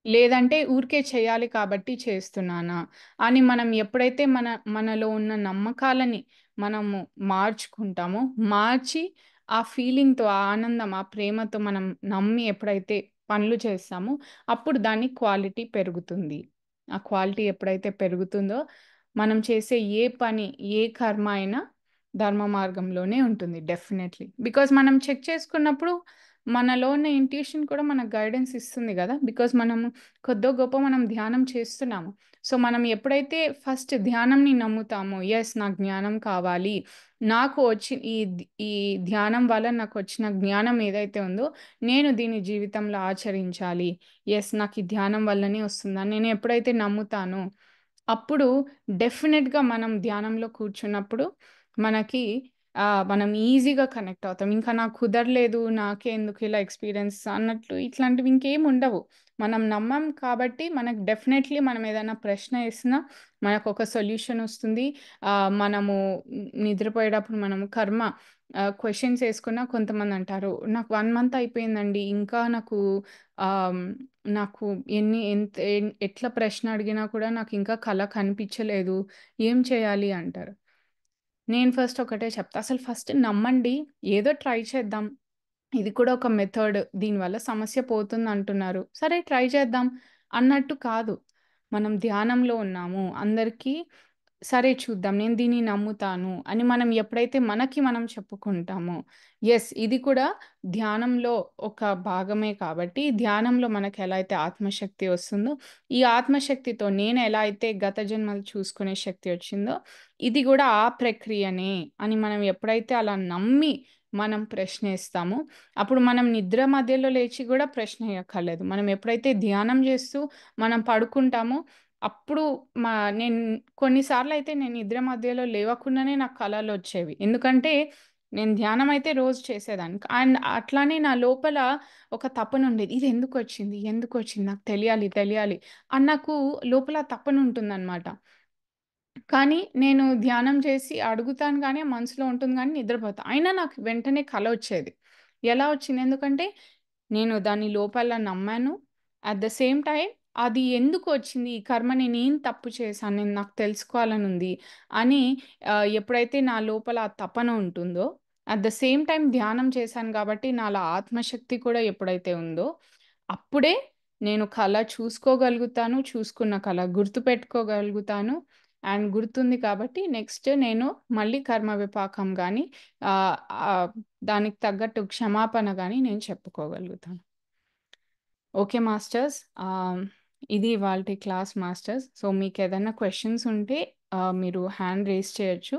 S1: లేదంటే ఊరికే చేయాలి కాబట్టి చేస్తున్నానా అని మనం ఎప్పుడైతే మనలో ఉన్న నమ్మకాలని మనము మార్చుకుంటామో, మార్చి ఆ ఫీలింగ్‌తో, ఆ ఆనందం, ఆ ప్రేమతో మనం నమ్మి ఎప్పుడైతే పనులు చేస్తామో, అప్పుడు దాని క్వాలిటీ పెరుగుతుంది. ఆ క్వాలిటీ ఎప్పుడైతే పెరుగుతుందో, మనం చేసే ఏ పని, ఏ కర్మ అయినా ధర్మ మార్గంలోనే ఉంటుంది డెఫినెట్‌లీ. బికాజ్ మనం చెక్ చేసుకున్నప్పుడు మనలో ఉన్న ఇంట్యూషన్ కూడా మనకు గైడెన్స్ ఇస్తుంది గదా! బికాజ్ మనము కొద్దో గొప్పో మనం ధ్యానం చేస్తున్నాము. సో, మనం ఎప్పుడైతే ఫస్ట్ ధ్యానంని నమ్ముతామో, యెస్ నాకు జ్ఞానం కావాలి. నాకు వచ్చి ఈ ధ్యానం వల్ల నాకొచ్చిన జ్ఞానం ఏదైతే ఉందో, నేను దీన్ని జీవితంలో ఆచరించాలి. యెస్ నాకు ఈ ధ్యానం వల్లనే వస్తుందని నేను ఎప్పుడైతే నమ్ముతానో, అప్పుడు డెఫినిట్‌గా మనం ధ్యానంలో కూర్చున్నప్పుడు మనకి మనం ఈజీగా కనెక్ట్ అవుతాం. ఇంకా నాకు కుదరలేదు, నాకే ఎందుకు ఇలా ఎక్స్‌పీరియన్స్ అన్నట్లు ఇట్లాంటివి ఇంకేమి ఉండవు. మనం నమ్మం కాబట్టి మనకు డెఫినెట్‌లీ మనం ఏదైనా ప్రశ్న ఏసినా మనకొక సొల్యూషన్ వస్తుంది. మనము నిద్రపోయేటప్పుడు మనము కర్మ క్వెషన్స్ ఏసుకున్నా కొంతమందంటారు, "నాకు 1 మంత్ అయిపోయిందండి. ఇంకా ఆహ్, నాకు ఎట్లా ప్రశ్న అడిగినా కూడా నాకింకా కల కనిపించలేదు. ఏం చేయాలి?" అంటారు. నేను ఫస్ట్ ఒకటే చెప్తా. అసలు ఫస్ట్ నమ్మండి. ఏదో ట్రై చేద్దాం. ఇది కూడా ఒక మెథడ్. దీనివల్ల సమస్య పోతుందంటున్నారు. సరే ట్రై చేద్దాం అన్నట్టు కాదు. మనం ధ్యానంలో ఉన్నాము. అందరికీ సరే చూద్దాం. నేను దీన్ని నమ్ముతాను అని మనం ఎప్పుడైతే మనకి మనం చెప్పుకుంటామో, యెస్ ఇది కూడా ధ్యానంలో ఒక భాగమే కాబట్టి, ధ్యానంలో మనకెలా అయితే ఆత్మశక్తి వస్తుందో, ఈ ఆత్మశక్తితో నేను ఎలా అయితే గత జన్మలు చూసుకునే శక్తి వచ్చిందో, ఇది గూడా ఆ ప్రక్రియనే అని మనం ఎప్పుడైతే అలా నమ్మి మనం ప్రశ్నిస్తామో, అప్పుడు మనం నిద్ర మధ్యలో లేచి గూడా ప్రశ్న ఎయక్కర్లేదు. మనం ఎప్పుడైతే ధ్యానం జేస్తూ మనం పడుకుంటామో, అప్పుడు మా నేను కొన్ని సార్లయితే నేను నిద్ర మధ్యలో లేవకుండానే నాకు కలలొచ్చేవి. ఎందుకంటే, నేను ధ్యానం అయితే రోజు చేసేదాన్ని. అండ్ అట్లానే నా లోపల ఒక తపనుండేది. ఇది ఎందుకొచ్చింది? ఎందుకొచ్చింది? నాకు తెలియాలి, తెలియాలి అని నాకు లోపల తపనుంటుందనమాట. కానీ నేను ధ్యానం చేసి అడుగుతాను గానీ, మనసులో ఉంటుంది గానీ నిద్రపోతా. అయినా నాకు వెంటనే కలొచ్చేది. ఎలా వచ్చింది? ఎందుకంటే, నేను దాని లోపల నమ్మాను. అట్ ద సేమ్ టైమ్ అది ఎందుకొచ్చింది? ఈ కర్మ నేనేం తప్పు చేశాను? నాకు తెలుసుకోవాలనుంది అని ఎప్పుడైతే నా లోపల ఆ తపన ఉంటుందో, అట్ ద సేమ్ టైమ్ ధ్యానం చేశాను గాబట్టి, నాలో ఆత్మశక్తి కూడా ఎప్పుడైతే ఉందో, అప్పుడే నేను కల చూసుకోగలుగుతాను. చూసుకున్న కల గుర్తుపెట్టుకోగలుగుతాను. అండ్ గుర్తుంది కాబట్టి నెక్స్ట్ నేను మళ్ళీ కర్మ విపాకం గాని ఆహ్, ఆహ్, దానికి తగ్గట్టు క్షమాపణ గాని నేను చెప్పుకోగలుగుతాను. Okay masters. ఇది ఇవాల్టి క్లాస్ మాస్టర్స్. సో, మీకేదైనా క్వెషన్స్ ఉంటే మీరు హ్యాండ్ రైజ్ చేయొచ్చు.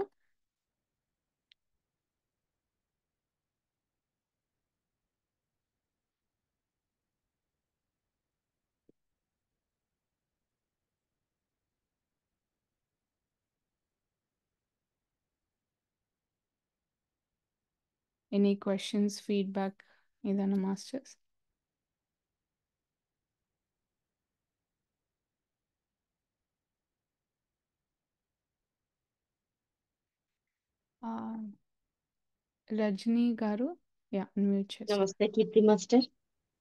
S1: ఎనీ క్వెషన్స్, ఫీడ్‌బ్యాక్ ఏదైనా మాస్టర్స్? ఆహ్, రజనీ గారు అన్‌మ్యూట్ చేసుకోండి.
S2: నమస్తే కీర్తి మాస్టర్.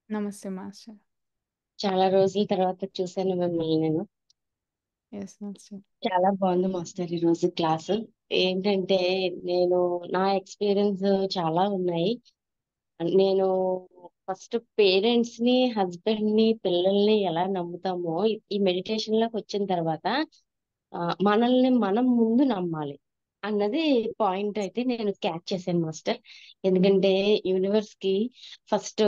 S1: నమస్తే మాస్టర్.
S2: చాలా రోజుల తర్వాత చూశాను మిమ్మల్ని నేను.
S1: Yes master.
S2: చాలా బాగుంది మాస్టర్ ఈ రోజు క్లాసు. ఏంటంటే నేను నా ఎక్స్పీరియన్స్ చాలా ఉన్నాయి. నేను ఫస్ట్ పేరెంట్స్ ని, హస్బెండ్ ని, పిల్లల్ని ఎలా నమ్ముతామో ఈ మెడిటేషన్ లోకి వచ్చిన తర్వాత మనల్ని మనం ముందు నమ్మాలి అన్నది పాయింట్ అయితే నేను క్యాచ్ చేశాను మాస్టర్. ఎందుకంటే యూనివర్స్ కి ఫస్ట్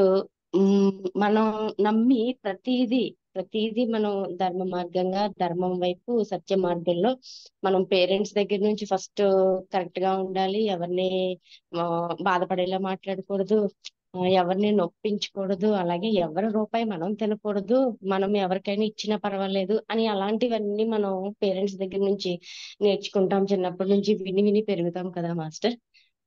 S2: మనం నమ్మి ప్రతిదీ మనం ధర్మ మార్గంగా ధర్మం వైపు సత్య మార్గంలో మనం పేరెంట్స్ దగ్గర నుంచి ఫస్ట్ కరెక్ట్ గా ఉండాలి. ఎవరిని బాధపడేలా మాట్లాడకూడదు. ఎవరిని నొప్పించకూడదు. అలాగే ఎవరి రూపాయి మనం తినకూడదు. మనం ఎవరికైనా ఇచ్చినా పర్వాలేదు అని అలాంటివన్నీ మనం పేరెంట్స్ దగ్గర నుంచి నేర్చుకుంటాం. చిన్నప్పటి నుంచి విని విని పెరుగుతాం కదా మాస్టర్.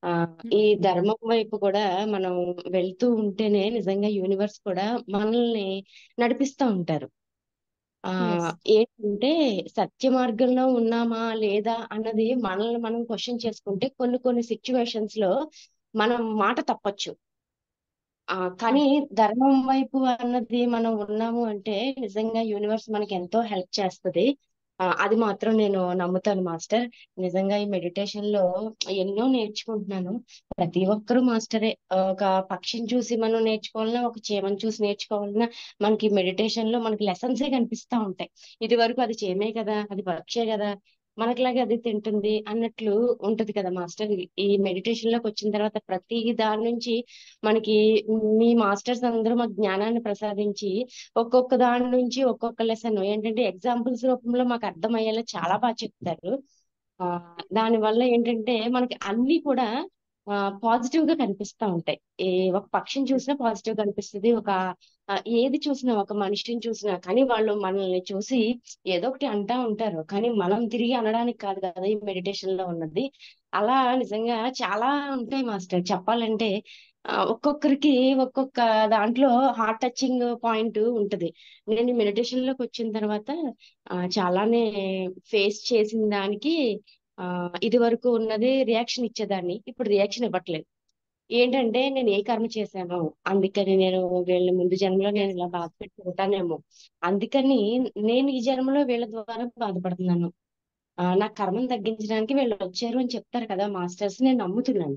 S2: ఆ ఈ ధర్మం వైపు కూడా మనం వెళ్తూ ఉంటేనే నిజంగా యూనివర్స్ కూడా మనల్ని నడిపిస్తూ ఉంటారు. ఆ
S1: యెస్.
S2: ఏంటంటే సత్య మార్గంలో ఉన్నామా లేదా అన్నది మనల్ని మనం క్వశ్చన్ చేసుకుంటే కొన్ని కొన్ని సిచ్యువేషన్స్ లో మనం మాట తప్పొచ్చు. కానీ ధర్మం వైపు అన్నది మనం ఉన్నాము అంటే నిజంగా యూనివర్స్ మనకి ఎంతో హెల్ప్ చేస్తది. అది మాత్రం నేను నమ్ముతాను మాస్టర్. నిజంగా ఈ మెడిటేషన్ లో ఎన్నో నేర్చుకుంటున్నాను. ప్రతి ఒక్కరూ మాస్టరే. ఒక పక్షిని చూసి మనం నేర్చుకోవాలన్నా, ఒక చీమని చూసి నేర్చుకోవాలన్నా మనకి మెడిటేషన్ లో మనకి లెసన్సే కనిపిస్తా ఉంటాయి. ఇది వరకు అది చీమే కదా, అది పక్షే కదా, మనకులాగే అది తింటుంది అన్నట్లు ఉంటది కదా మాస్టర్. ఈ మెడిటేషన్ లోకి వచ్చిన తర్వాత ప్రతి దాని నుంచి మనకి మీ మాస్టర్స్ అందరూ మాకు జ్ఞానాన్ని ప్రసాదించి ఒక్కొక్క దాని నుంచి ఒక్కొక్క లెసన్ ఏంటంటే ఎగ్జాంపుల్స్ రూపంలో మాకు అర్థమయ్యేలా చాలా బాగా చెప్తారు. ఆ దాని వల్ల ఏంటంటే మనకి అన్ని కూడా పాజిటివ్ గా కనిపిస్తా ఉంటాయి. ఒక పక్షిని చూసినా పాజిటివ్ కనిపిస్తుంది. ఏది చూసినా, ఒక మనిషిని చూసినా, కానీ వాళ్ళు మనల్ని చూసి ఏదో ఒకటి అంటా ఉంటారు, కానీ మనం తిరిగి అనడానికి కాదు కదా ఈ మెడిటేషన్ లో ఉన్నది. అలా నిజంగా చాలా ఉంటాయి మాస్టర్ చెప్పాలంటే. ఒక్కొక్కరికి ఒక్కొక్క దాంట్లో హార్ట్ టచింగ్ పాయింట్ ఉంటది. నేను మెడిటేషన్ లోకి వచ్చిన తర్వాత చాలానే ఫేస్ చేసిన దానికి ఇది వరకు ఉన్నది రియాక్షన్ ఇచ్చేదాన్ని, ఇప్పుడు రియాక్షన్ ఇవ్వట్లేదు. ఏంటంటే నేను ఏ కర్మ చేశాను, అందుకని నేను వీళ్ళ ముందు జన్మలో నేను ఇలా బాధ పెట్టి ఉంటానేమో, అందుకని నేను ఈ జన్మలో వీళ్ళ ద్వారా బాధపడుతున్నాను. నా కర్మను తగ్గించడానికి వీళ్ళు వచ్చారు అని చెప్తారు కదా మాస్టర్స్, నేను నమ్ముతున్నాను.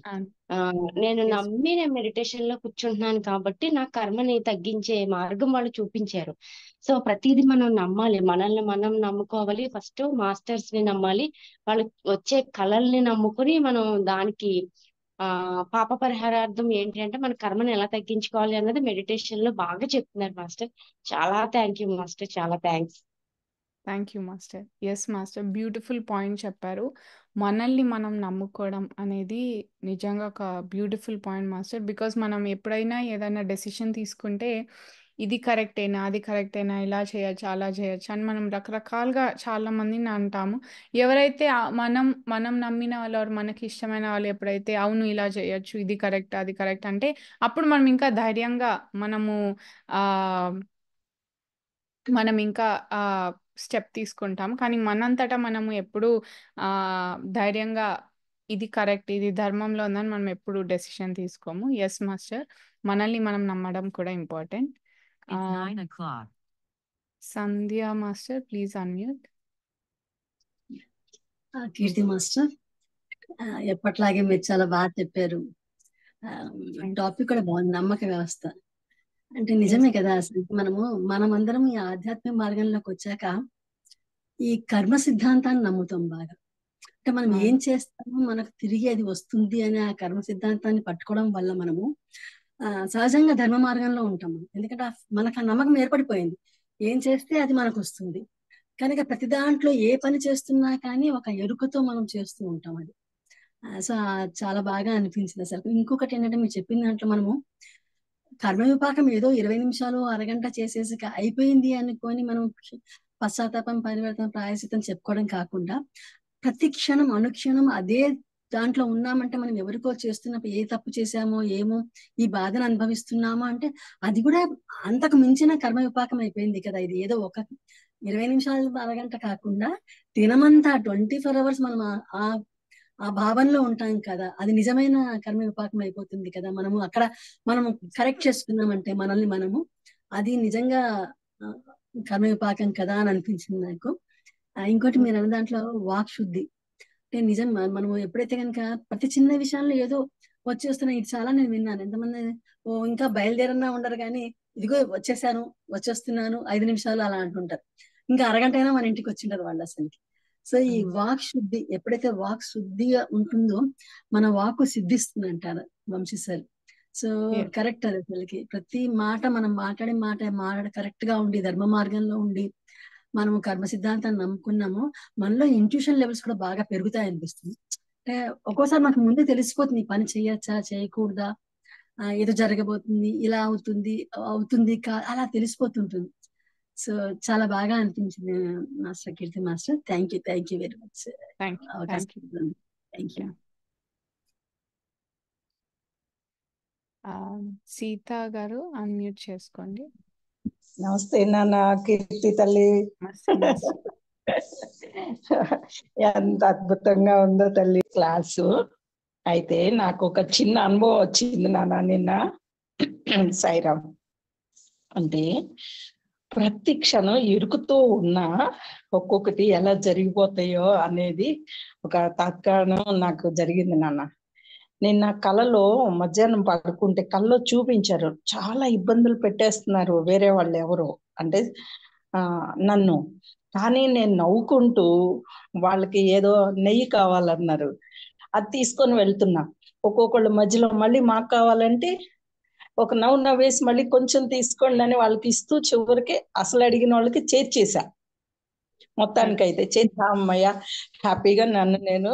S2: ఆ నేను
S1: ఎస్
S2: నమ్మి నేను మెడిటేషన్ లో కూర్చుంటున్నాను కాబట్టి నా కర్మని తగ్గించే మార్గం వాళ్ళు చూపించారు. సో ప్రతిదీ మనం నమ్మాలి, మనల్ని మనం నమ్ముకోవాలి, ఫస్ట్ మాస్టర్స్ ని నమ్మాలి, వాళ్ళు వచ్చే కళల్ని నమ్ముకుని మనం దానికి పాప పరిహారార్థం ఏంటి అంటే మన కర్మని ఎలా తగ్గించుకోవాలి అన్నది మెడిటేషన్ లో బాగా చెప్తున్నారు మాస్టర్. చాలా థ్యాంక్ యూ మాస్టర్, చాలా thanks.
S1: Thank you master. Yes master, beautiful point చెప్పారు. మనల్ని మనం నమ్ముకోవడం అనేది నిజంగా ఒక బ్యూటిఫుల్ పాయింట్ మాస్టర్. బికాజ్ మనం ఎప్పుడైనా ఏదైనా డెసిషన్ తీసుకుంటే ఇది కరెక్టేనా, అది కరెక్టేనా, ఇలా చేయొచ్చు, అలా చేయొచ్చు అని మనం రకరకాలుగా చాలా మందిని అంటాము. ఎవరైతే మనం మనం నమ్మిన వాళ్ళు or మనకి ఇష్టమైన వాళ్ళు ఎప్పుడైతే అవును ఇలా చేయొచ్చు, ఇది కరెక్ట్, అది కరెక్ట్ అంటే అప్పుడు మనం ఇంకా ధైర్యంగా ఆ మనం ఇంకా స్టెప్ తీసుకుంటాం. కానీ మనంతటా మనము ఎప్పుడు ధైర్యంగా ఇది కరెక్ట్, ఇది ధర్మంలో ఉందని మనం ఎప్పుడు డెసిషన్ తీసుకోము. ఎస్ మాస్టర్, మనల్ని మనం నమ్మడం కూడా important.
S3: It's 9 o'clock.
S1: Sandhya master please unmute.
S4: Keerthi master, ఎప్పట్లాగే మీరు చాలా బాగా చెప్పారు. టాపిక్ కూడా బాగుంది, నమ్మక వ్యవస్థ అంటే నిజమే కదా. అసలు మనమందరం ఈ ఆధ్యాత్మిక మార్గంలోకి వచ్చాక ఈ కర్మ సిద్ధాంతాన్ని నమ్ముతాం బాగా. అంటే మనం ఏం చేస్తామో మనకు తిరిగి అది వస్తుంది అనే ఆ కర్మ సిద్ధాంతాన్ని పట్టుకోవడం వల్ల మనము సహజంగా ధర్మ మార్గంలో ఉంటాము. ఎందుకంటే మనకు ఆ నమ్మకం ఏర్పడిపోయింది, ఏం చేస్తే అది మనకు వస్తుంది కనుక ప్రతి దాంట్లో ఏ పని చేస్తున్నా కానీ ఒక ఎరుకతో మనం చేస్తూ ఉంటాం అది. సో చాలా బాగా అనిపించింది అసలు. ఇంకొకటి ఏంటంటే మీరు చెప్పిన దాంట్లో మనము కర్మ విపాకం ఏదో 20 నిమిషాలు అరగంట చేసేసి అయిపోయింది అనుకొని మనం పశ్చాత్తాపం, పరివర్తన, ప్రాయశ్చిత్తం చెప్పుకోవడం కాకుండా ప్రతి క్షణం అనుక్షణం అదే దాంట్లో ఉన్నామంటే మనం ఎవరికో చేస్తున్నప్పుడు ఏ తప్పు చేశామో ఏమో ఈ బాధను అనుభవిస్తున్నామో అంటే అది కూడా అంతకు మించిన కర్మ విపాకం అయిపోయింది కదా. ఇది ఏదో ఒక 20 నిమిషాలు అరగంట కాకుండా దినమంతా 24 hours మనం ఆ భావనలో ఉంటాం కదా, అది నిజమైన కర్మ విపాకం అయిపోతుంది కదా. మనము కరెక్ట్ చేసుకున్నామంటే మనల్ని మనము, అది నిజంగా కర్మ విపాకం కదా అని అనిపించింది నాకు. ఇంకోటి మీరు అన్న దాంట్లో వాక్ శుద్ధి అంటే నిజం. మనము ఎప్పుడైతే కనుక ప్రతి చిన్న విషయాల్లో ఏదో వచ్చేస్తున్నాయి, ఇది చాలా నేను విన్నాను. ఎంతమంది ఇంకా బయలుదేరన్నా ఉండరు కానీ ఇదిగో వచ్చేస్తున్నాను 5 నిమిషాలు అలా అంటుంటారు, ఇంకా అరగంట అయినా మన ఇంటికి వచ్చింటారు వాళ్ళు అసలుకి. సో ఈ వాక్ శుద్ధి ఎప్పుడైతే వాక్ శుద్ధిగా ఉంటుందో మన వాక్ సిద్ధిస్తుంది అంటారు వంశీ సార్. సో కరెక్ట్, అది అసలుకి ప్రతి మాట మనం మాట్లాడే మాట కరెక్ట్ గా ఉండి ధర్మ మార్గంలో ఉండి మనము కర్మ సిద్ధాంతాన్ని నమ్ముకున్నాము, మనలో ఇంట్యూషన్ లెవెల్స్ కూడా బాగా పెరుగుతాయి అనిపిస్తుంది. అంటే ఒక్కోసారి మనకు ముందే తెలిసిపోతుంది పని చేయొచ్చా చేయకూడదా, ఏదో జరగబోతుంది, ఇలా అవుతుంది అలా తెలిసిపోతుంటుంది. సో చాలా బాగా అనిపించింది master, Keerthi master. Thank you very much. Thank you.
S1: Sita గారు అన్మ్యూట్ చేసుకోండి.
S5: నమస్తే నాన్న, కీర్తి తల్లి. ఎంత అద్భుతంగా ఉందో తల్లి క్లాసు. అయితే నాకు ఒక చిన్న అనుభవం వచ్చింది నాన్న. నిన్న సాయిరామ్. అంటే ప్రతి క్షణం ఇరుకుతూ ఉన్నా ఒక్కొక్కటి ఎలా జరిగిపోతాయో అనేది ఒక తాత్కాలం నాకు జరిగింది నాన్న. నేను నా కలలో మధ్యాహ్నం పడుకుంటే కల్లో చూపించారు, చాలా ఇబ్బందులు పెట్టేస్తున్నారు వేరే వాళ్ళు ఎవరో, అంటే నన్ను. కానీ నేను నవ్వుకుంటూ వాళ్ళకి ఏదో నెయ్యి కావాలన్నారు, అది తీసుకొని వెళ్తున్నా. ఒక్కొక్కళ్ళు మధ్యలో మళ్ళీ మాకు కావాలంటే ఒక నవ్వేసి మళ్ళీ కొంచెం తీసుకోండి అని వాళ్ళకి ఇస్తూ చివరికి అసలు అడిగిన వాళ్ళకి చేర్చేసా. మొత్తానికైతే చేసా, అమ్మయ్య హ్యాపీగా నన్ను నేను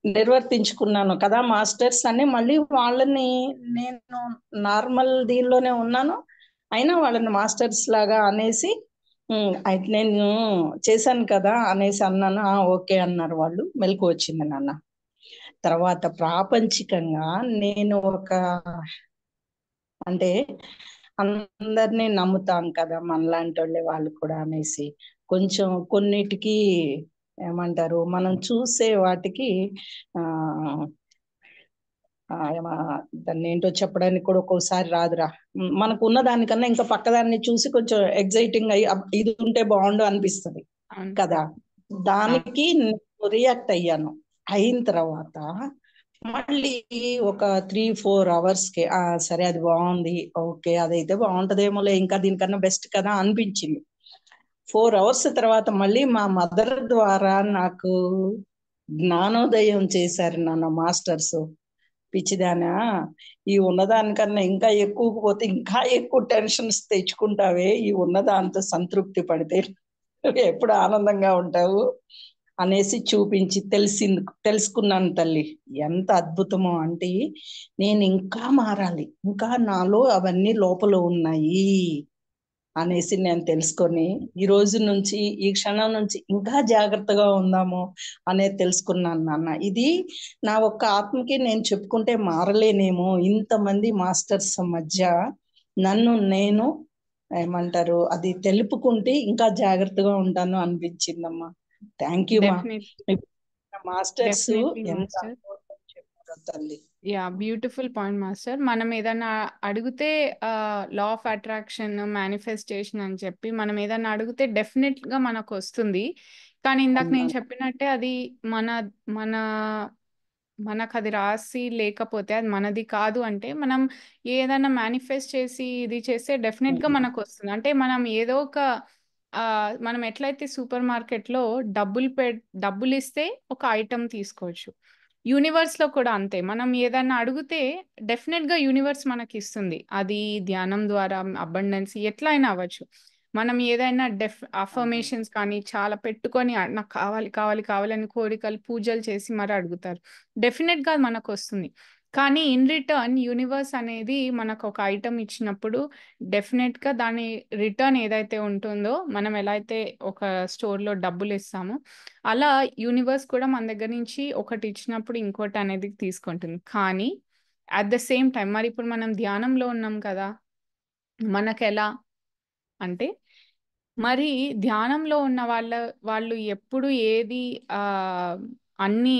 S5: నిర్వర్తించుకున్నాను కదా మాస్టర్స్ అని. మళ్ళీ వాళ్ళని నేను నార్మల్ దీనిలోనే ఉన్నాను, అయినా వాళ్ళని మాస్టర్స్ లాగా అనేసి అయితే నేను చేశాను కదా అనేసి అన్నాను. ఓకే అన్నారు వాళ్ళు. మెలకు వచ్చింది నాన్న. తర్వాత ప్రాపంచికంగా నేను అంటే అందరినీ నమ్ముతాం కదా మనలాంటి వాళ్ళే వాళ్ళు కూడా అనేసి, కొంచెం కొన్నిటికి ఏమంటారు, మనం చూసే వాటికి దాన్ని ఏంటో చెప్పడానికి కూడా ఒక్కోసారి రాదురా. మనకు ఉన్న దానికన్నా ఇంకా పక్కదాన్ని చూసి కొంచెం ఎగ్జైటింగ్ అయ్యి ఇది ఉంటే బాగుండు అనిపిస్తుంది కదా. దానికి రియాక్ట్ అయ్యాను. అయిన తర్వాత మళ్ళీ ఒక 3-4 hours కి సరే అది బాగుంది, ఓకే అదైతే బాగుంటదేమోలే, ఇంకా దీనికన్నా బెస్ట్ కదా అనిపించింది. 4 hours తర్వాత మళ్ళీ మా మదర్ ద్వారా నాకు జ్ఞానోదయం చేశారు నాన్న మాస్టర్స్. పిచ్చిదానా, ఈ ఉన్నదానికన్నా ఇంకా ఎక్కువ పోతే ఇంకా ఎక్కువ టెన్షన్స్ తెచ్చుకుంటావే, ఈ ఉన్నదాంతో సంతృప్తి పడితే ఎప్పుడు ఆనందంగా ఉంటావు అనేసి చూపించి తెలుసుకున్నాను తల్లి. ఎంత అద్భుతమో అంటే నేను ఇంకా మారాలి, ఇంకా నాలో అవన్నీ లోపల ఉన్నాయి అనేసి నేను తెలుసుకొని ఈ రోజు నుంచి, ఈ క్షణం నుంచి ఇంకా జాగ్రత్తగా ఉందాము అనేది తెలుసుకున్నాను నాన్న. ఇది నా ఒక్క ఆత్మకి నేను చెప్పుకుంటే మారలేనేమో, ఇంతమంది మాస్టర్స్ మధ్య నన్ను నేను ఏమంటారు అది తెలుపుకుంటే ఇంకా జాగ్రత్తగా ఉంటాను అనిపించిందమ్మా. థ్యాంక్ యూ మా మాస్టర్స్. ఎంత చెప్పారో తల్లి.
S1: Beautiful point master. మనం ఏదైనా అడిగితే లా ఆఫ్ అట్రాక్షన్, మేనిఫెస్టేషన్ అని చెప్పి మనం ఏదైనా అడిగితే డెఫినెట్ గా మనకు వస్తుంది. కానీ ఇందాక నేను చెప్పినట్టే అది మనకు అది రాసి లేకపోతే అది మనది కాదు అంటే మనం ఏదైనా మేనిఫెస్ట్ చేసి ఇది చేస్తే డెఫినెట్ గా మనకు వస్తుంది. అంటే మనం ఏదో ఒక మనం ఎట్లయితే సూపర్ మార్కెట్లో డబ్బులు ఇస్తే ఒక ఐటమ్ తీసుకోవచ్చు, యూనివర్స్ లో కూడా అంతే. మనం ఏదైనా అడిగితే డెఫినెట్ గా యూనివర్స్ మనకి ఇస్తుంది. అది ధ్యానం ద్వారా, అబండెన్స్ ఎట్లా అయినా అవ్వచ్చు. మనం ఏదైనా అఫర్మేషన్స్ కానీ చాలా పెట్టుకొని నాకు కావాలి కావాలి కావాలని కోరికలు పూజలు చేసి మరి అడుగుతారు, డెఫినెట్ గా మనకు వస్తుంది. కానీ ఇన్ రిటర్న్ యూనివర్స్ అనేది మనకు ఒక ఐటమ్ ఇచ్చినప్పుడు డెఫినెట్ గా దాని రిటర్న్ ఏదైతే ఉంటుందో, మనం ఎలా అయితే ఒక స్టోర్ లో డబ్బులు ఇస్తామో అలా యూనివర్స్ కూడా మన దగ్గర నుంచి ఒకటి ఇచ్చినప్పుడు ఇంకోటి అనేది తీసుకుంటుంది. కానీ అట్ ద సేమ్ టైం మరి ఇప్పుడు మనం ధ్యానంలో ఉన్నాం కదా, మనకు ఎలా అంటే మరి ధ్యానంలో ఉన్న వాళ్ళు ఎప్పుడు ఏది అన్ని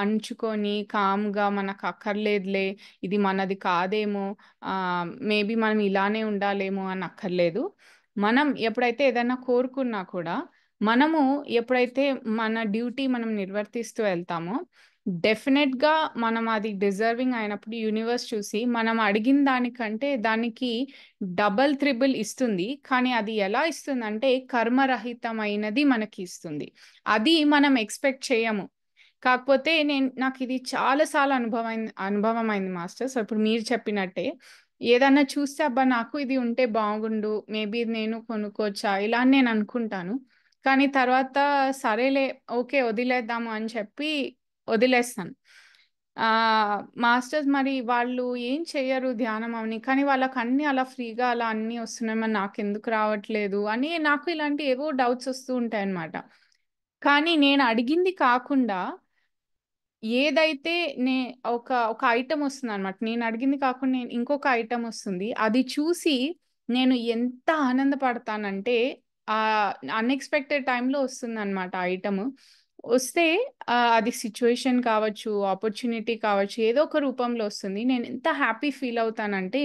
S1: అంచుకొని కామ్గా మనకు అక్కర్లేదులే, ఇది మనది కాదేమో, మేబీ మనం ఇలానే ఉండాలేమో అని అక్కర్లేదు. మనం ఎప్పుడైతే ఏదైనా కోరుకున్నా కూడా మనము ఎప్పుడైతే మన డ్యూటీ మనం నిర్వర్తిస్తూ వెళ్తామో డెఫినెట్ గా మనం అది డిజర్వింగ్ అయినప్పుడు యూనివర్స్ చూసి మనం అడిగిన దానికంటే దానికి డబల్ త్రిబుల్ ఇస్తుంది. కానీ అది ఎలా ఇస్తుంది అంటే కర్మరహితమైనది మనకి ఇస్తుంది. అది మనం ఎక్స్పెక్ట్ చేయము. కాకపోతే నాకు ఇది చాలాసార్లు అనుభవం అయింది మాస్టర్. సో ఇప్పుడు మీరు చెప్పినట్టే ఏదన్నా చూస్తే అబ్బా నాకు ఇది ఉంటే బాగుండు, మేబీ నేను కొనుక్కోవచ్చా ఇలా అని నేను అనుకుంటాను. కానీ తర్వాత సరేలే ఓకే వదిలేద్దాము అని చెప్పి వదిలేస్తాను. మాస్టర్స్ మరి వాళ్ళు ఏం చెయ్యరు ధ్యానం అవని, కానీ వాళ్ళకి అన్ని అలా ఫ్రీగా అలా అన్ని వస్తున్నాయి, మరి నాకు ఎందుకు రావట్లేదు అని నాకు ఇలాంటి ఏవో డౌట్స్ వస్తూ ఉంటాయి అన్నమాట. కానీ నేను అడిగింది కాకుండా ఏదైతే ఒక ఐటమ్ వస్తుంది అనమాట, నేను అడిగింది కాకుండా ఇంకొక ఐటమ్ వస్తుంది, అది చూసి నేను ఎంత ఆనందపడతానంటే అన్ఎక్స్పెక్టెడ్ టైంలో వస్తుంది అనమాట ఐటమ్. వస్తే అది సిచ్యువేషన్ కావచ్చు, ఆపర్చునిటీ కావచ్చు, ఏదో ఒక రూపంలో వస్తుంది. నేను ఎంత హ్యాపీ ఫీల్ అవుతానంటే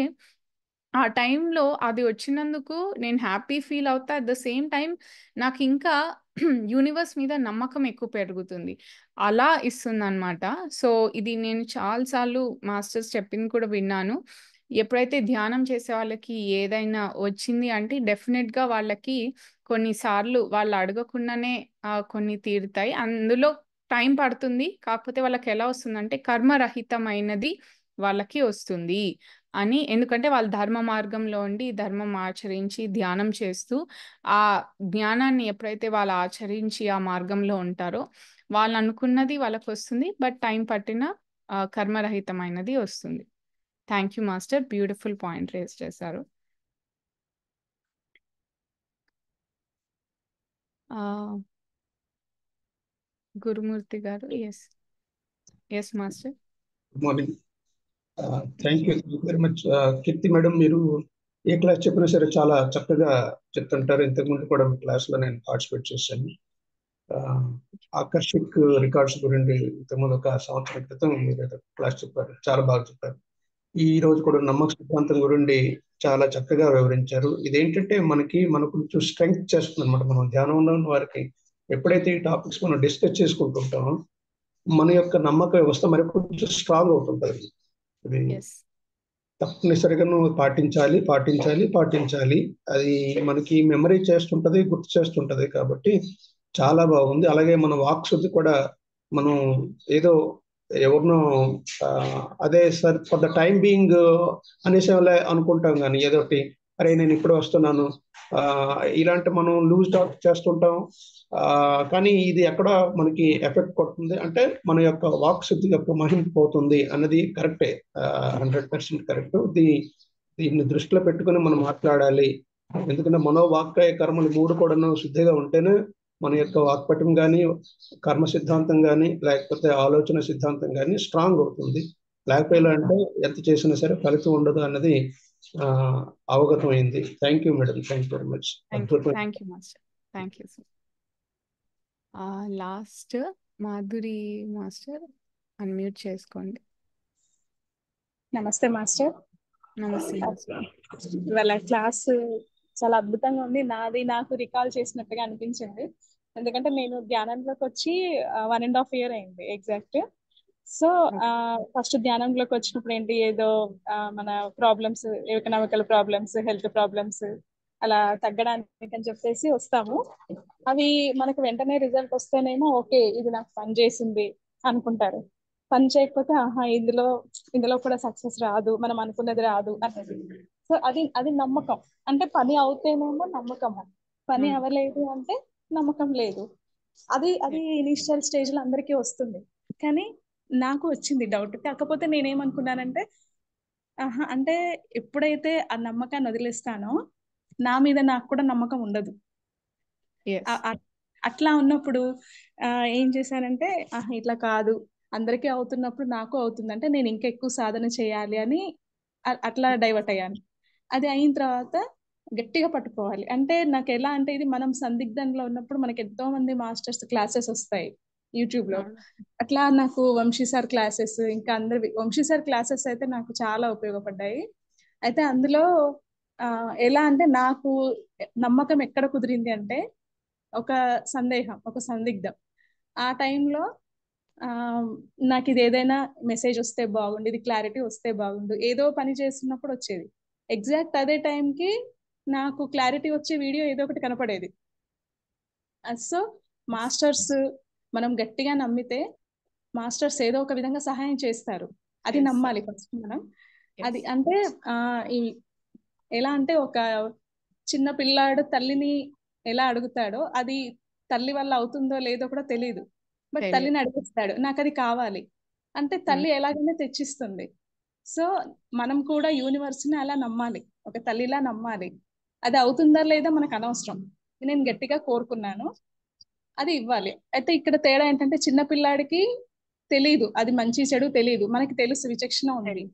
S1: ఆ టైంలో అది వచ్చినందుకు నేను హ్యాపీ ఫీల్ అవుతా. అట్ ద సేమ్ టైం నాకు ఇంకా యూనివర్స్ మీద నమ్మకం ఎక్కువ పెరుగుతుంది. అలా ఇస్తుందన్నమాట. సో ఇది నేను చాలా సార్లు మాస్టర్స్ చెప్పింది కూడా విన్నాను. ఎప్పుడైతే ధ్యానం చేసే వాళ్ళకి ఏదైనా వచ్చింది అంటే డెఫినెట్గా వాళ్ళకి కొన్నిసార్లు వాళ్ళు అడగకుండానే కొన్ని తీరుతాయి. అందులో టైం పడుతుంది. కాకపోతే వాళ్ళకి ఎలా వస్తుందంటే కర్మరహితమైనది వాళ్ళకి వస్తుంది అని. ఎందుకంటే వాళ్ళు ధర్మ మార్గంలో ఉండి ధర్మం ఆచరించి ధ్యానం చేస్తూ ఆ జ్ఞానాన్ని ఎప్పుడైతే వాళ్ళు ఆచరించి ఆ మార్గంలో ఉంటారో వాళ్ళు అనుకున్నది వాళ్ళకి వస్తుంది. బట్ టైం పట్టిన కర్మరహితమైనది వస్తుంది. Thank you master, beautiful point raise చేశారు. గురుమూర్తి గారు. Yes master.
S6: Good morning. Thank you very much. Keerthi madam, మీరు ఏ క్లాస్ చెప్పినా సరే చాలా చక్కగా చెప్తుంటారు. ఇంతకుముందు కూడా మీ క్లాస్లో నేను పార్టిసిపేట్ చేశాను. ఆకర్షిక్ రికార్డ్స్ గురించి ఇంతకుముందు ఒక సంవత్సరం క్రితం మీరు క్లాస్ చెప్పారు, చాలా బాగా చెప్పారు. ఈ రోజు కూడా నమ్మక సిద్ధాంతం గురించి చాలా చక్కగా వివరించారు. ఇదేంటంటే మనకు కొంచెం స్ట్రెంగ్త్ చేస్తుంది అనమాట. మనం ధ్యానంలో ఉన్న వారికి ఎప్పుడైతే ఈ టాపిక్స్ మనం డిస్కస్ చేసుకుంటుంటామో మన యొక్క నమ్మక వ్యవస్థ మరి కొంచెం స్ట్రాంగ్ అవుతుంటుంది. ఇది తప్పనిసరిగా నువ్వు పాటించాలి. అది మనకి మెమరీ చేస్తుంటది, గుర్తు చేస్తుంటది. కాబట్టి చాలా బాగుంది. అలాగే మన వాక్ శుద్ధి కూడా మనం ఏదో ఎవరినో అదే sir for the time being అనేసేవాళ్ళే అనుకుంటాం, కానీ ఏదోటి అరే నేను ఇప్పుడు వస్తున్నాను ఇలాంటి మనం లూజ్ టాక్ చేస్తుంటాం. కానీ ఇది ఎక్కడ మనకి ఎఫెక్ట్ కొడుతుంది అంటే మన యొక్క వాక్ శుద్ధి యొక్క మహిమ పోతుంది అన్నది కరెక్టే, 100% కరెక్ట్. దీన్ని దృష్టిలో పెట్టుకుని మనం మాట్లాడాలి. ఎందుకంటే మనోవాక్కాయ కర్మలు 3 కూడా శుద్ధిగా ఉంటేనే మన యొక్క వాక్పటం కానీ, కర్మ సిద్ధాంతం కానీ, లేకపోతే ఆలోచన సిద్ధాంతం కానీ స్ట్రాంగ్ అవుతుంది. లేకపోయినా అంటే ఎంత చేసినా సరే ఫలితం ఉండదు అన్నది అవగతం అయింది. Thank you madam, thank you very much.
S1: Thank you master, thank you sir. Last Madhuri master unmute చేసుకోండి.
S7: నమస్తే మాస్టర్.
S1: నమస్తే మాస్టర్.
S7: ఇవాళ క్లాస్ చాలా అద్భుతంగా ఉంది. నాకు రికాల్ చేసినట్టుగా అనిపించింది. ఎందుకంటే నేను ధ్యానంలోకి వచ్చి 1.5 year అయింది ఎగ్జాక్ట్. సో ఫస్ట్ ధ్యానంలోకి వచ్చినప్పుడు ఏంటి ఏదో మన problems, economical problems, health problems అలా తగ్గడానికి అని చెప్పేసి వస్తాము. అవి మనకు వెంటనే రిజల్ట్ వస్తేనేమో ఓకే ఇది నాకు పని చేసింది అనుకుంటారు. పని చేయకపోతే ఆహా ఇందులో కూడా సక్సెస్ రాదు, మనం అనుకున్నది రాదు అనేది. సో అది నమ్మకం. అంటే పని అవుతేనేమో నమ్మకము, పని అవ్వలేదు అంటే నమ్మకం లేదు. అది ఇనిషియల్ స్టేజ్ లో అందరికీ వస్తుంది. కానీ నాకు వచ్చింది డౌట్. కాకపోతే నేనేమనుకున్నానంటే ఆహా అంటే ఎప్పుడైతే ఆ నమ్మకాన్ని వదిలేస్తానో నా మీద నాకు కూడా నమ్మకం ఉండదు. అట్లా ఉన్నప్పుడు ఏం చేశానంటే ఆహా ఇట్లా కాదు, అందరికీ అవుతున్నప్పుడు నాకు అవుతుందంటే నేను ఇంకా ఎక్కువ సాధన చేయాలి అని అట్లా డైవర్ట్ అయ్యాను. అది అయిన తర్వాత గట్టిగా పట్టుకోవాలి. అంటే నాకు ఎలా అంటే ఇది మనం సందిగ్ధంలో ఉన్నప్పుడు మనకి ఎంతో మంది మాస్టర్స్ క్లాసెస్ వస్తాయి యూట్యూబ్ లో. అట్లా నాకు వంశీ సార్ క్లాసెస్, ఇంకా అందరి వంశీ సార్ క్లాసెస్ అయితే నాకు చాలా ఉపయోగపడ్డాయి. అయితే అందులో ఎలా అంటే నాకు నమ్మకం ఎక్కడ కుదిరింది అంటే ఒక సందేహం, ఒక సందిగ్ధం. ఆ టైంలో నాకు ఇది ఏదైనా మెసేజ్ వస్తే బాగుండు, ఇది క్లారిటీ వస్తే బాగుండు, ఏదో పని చేస్తున్నప్పుడు వచ్చేది. ఎగ్జాక్ట్ అదే టైంకి నాకు క్లారిటీ వచ్చే వీడియో ఏదో ఒకటి కనపడేది. సో మాస్టర్స్ మనం గట్టిగా నమ్మితే మాస్టర్స్ ఏదో ఒక విధంగా సహాయం చేస్తారు. అది నమ్మాలి ఫస్ట్ మనం. అది అంటే ఎలా అంటే ఒక చిన్న పిల్లాడు తల్లిని ఎలా అడుగుతాడో అది తల్లి వల్ల అవుతుందో లేదో కూడా తెలియదు, బట్ తల్లిని అడిగిస్తాడు నాకు అది కావాలి అంటే తల్లి ఎలాగైనా తెచ్చిస్తుంది. సో మనం కూడా యూనివర్స్ ని అలా నమ్మాలి, ఒక తల్లిలా నమ్మాలి. అది అవుతుందా లేదా మనకు అనవసరం, నేను గట్టిగా కోరుకున్నాను అది ఇవ్వాలి. అయితే ఇక్కడ తేడా ఏంటంటే చిన్న పిల్లాడికి తెలీదు, అది మంచి చెడు తెలీదు, మనకి తెలుసు, విచక్షణ ఉంది.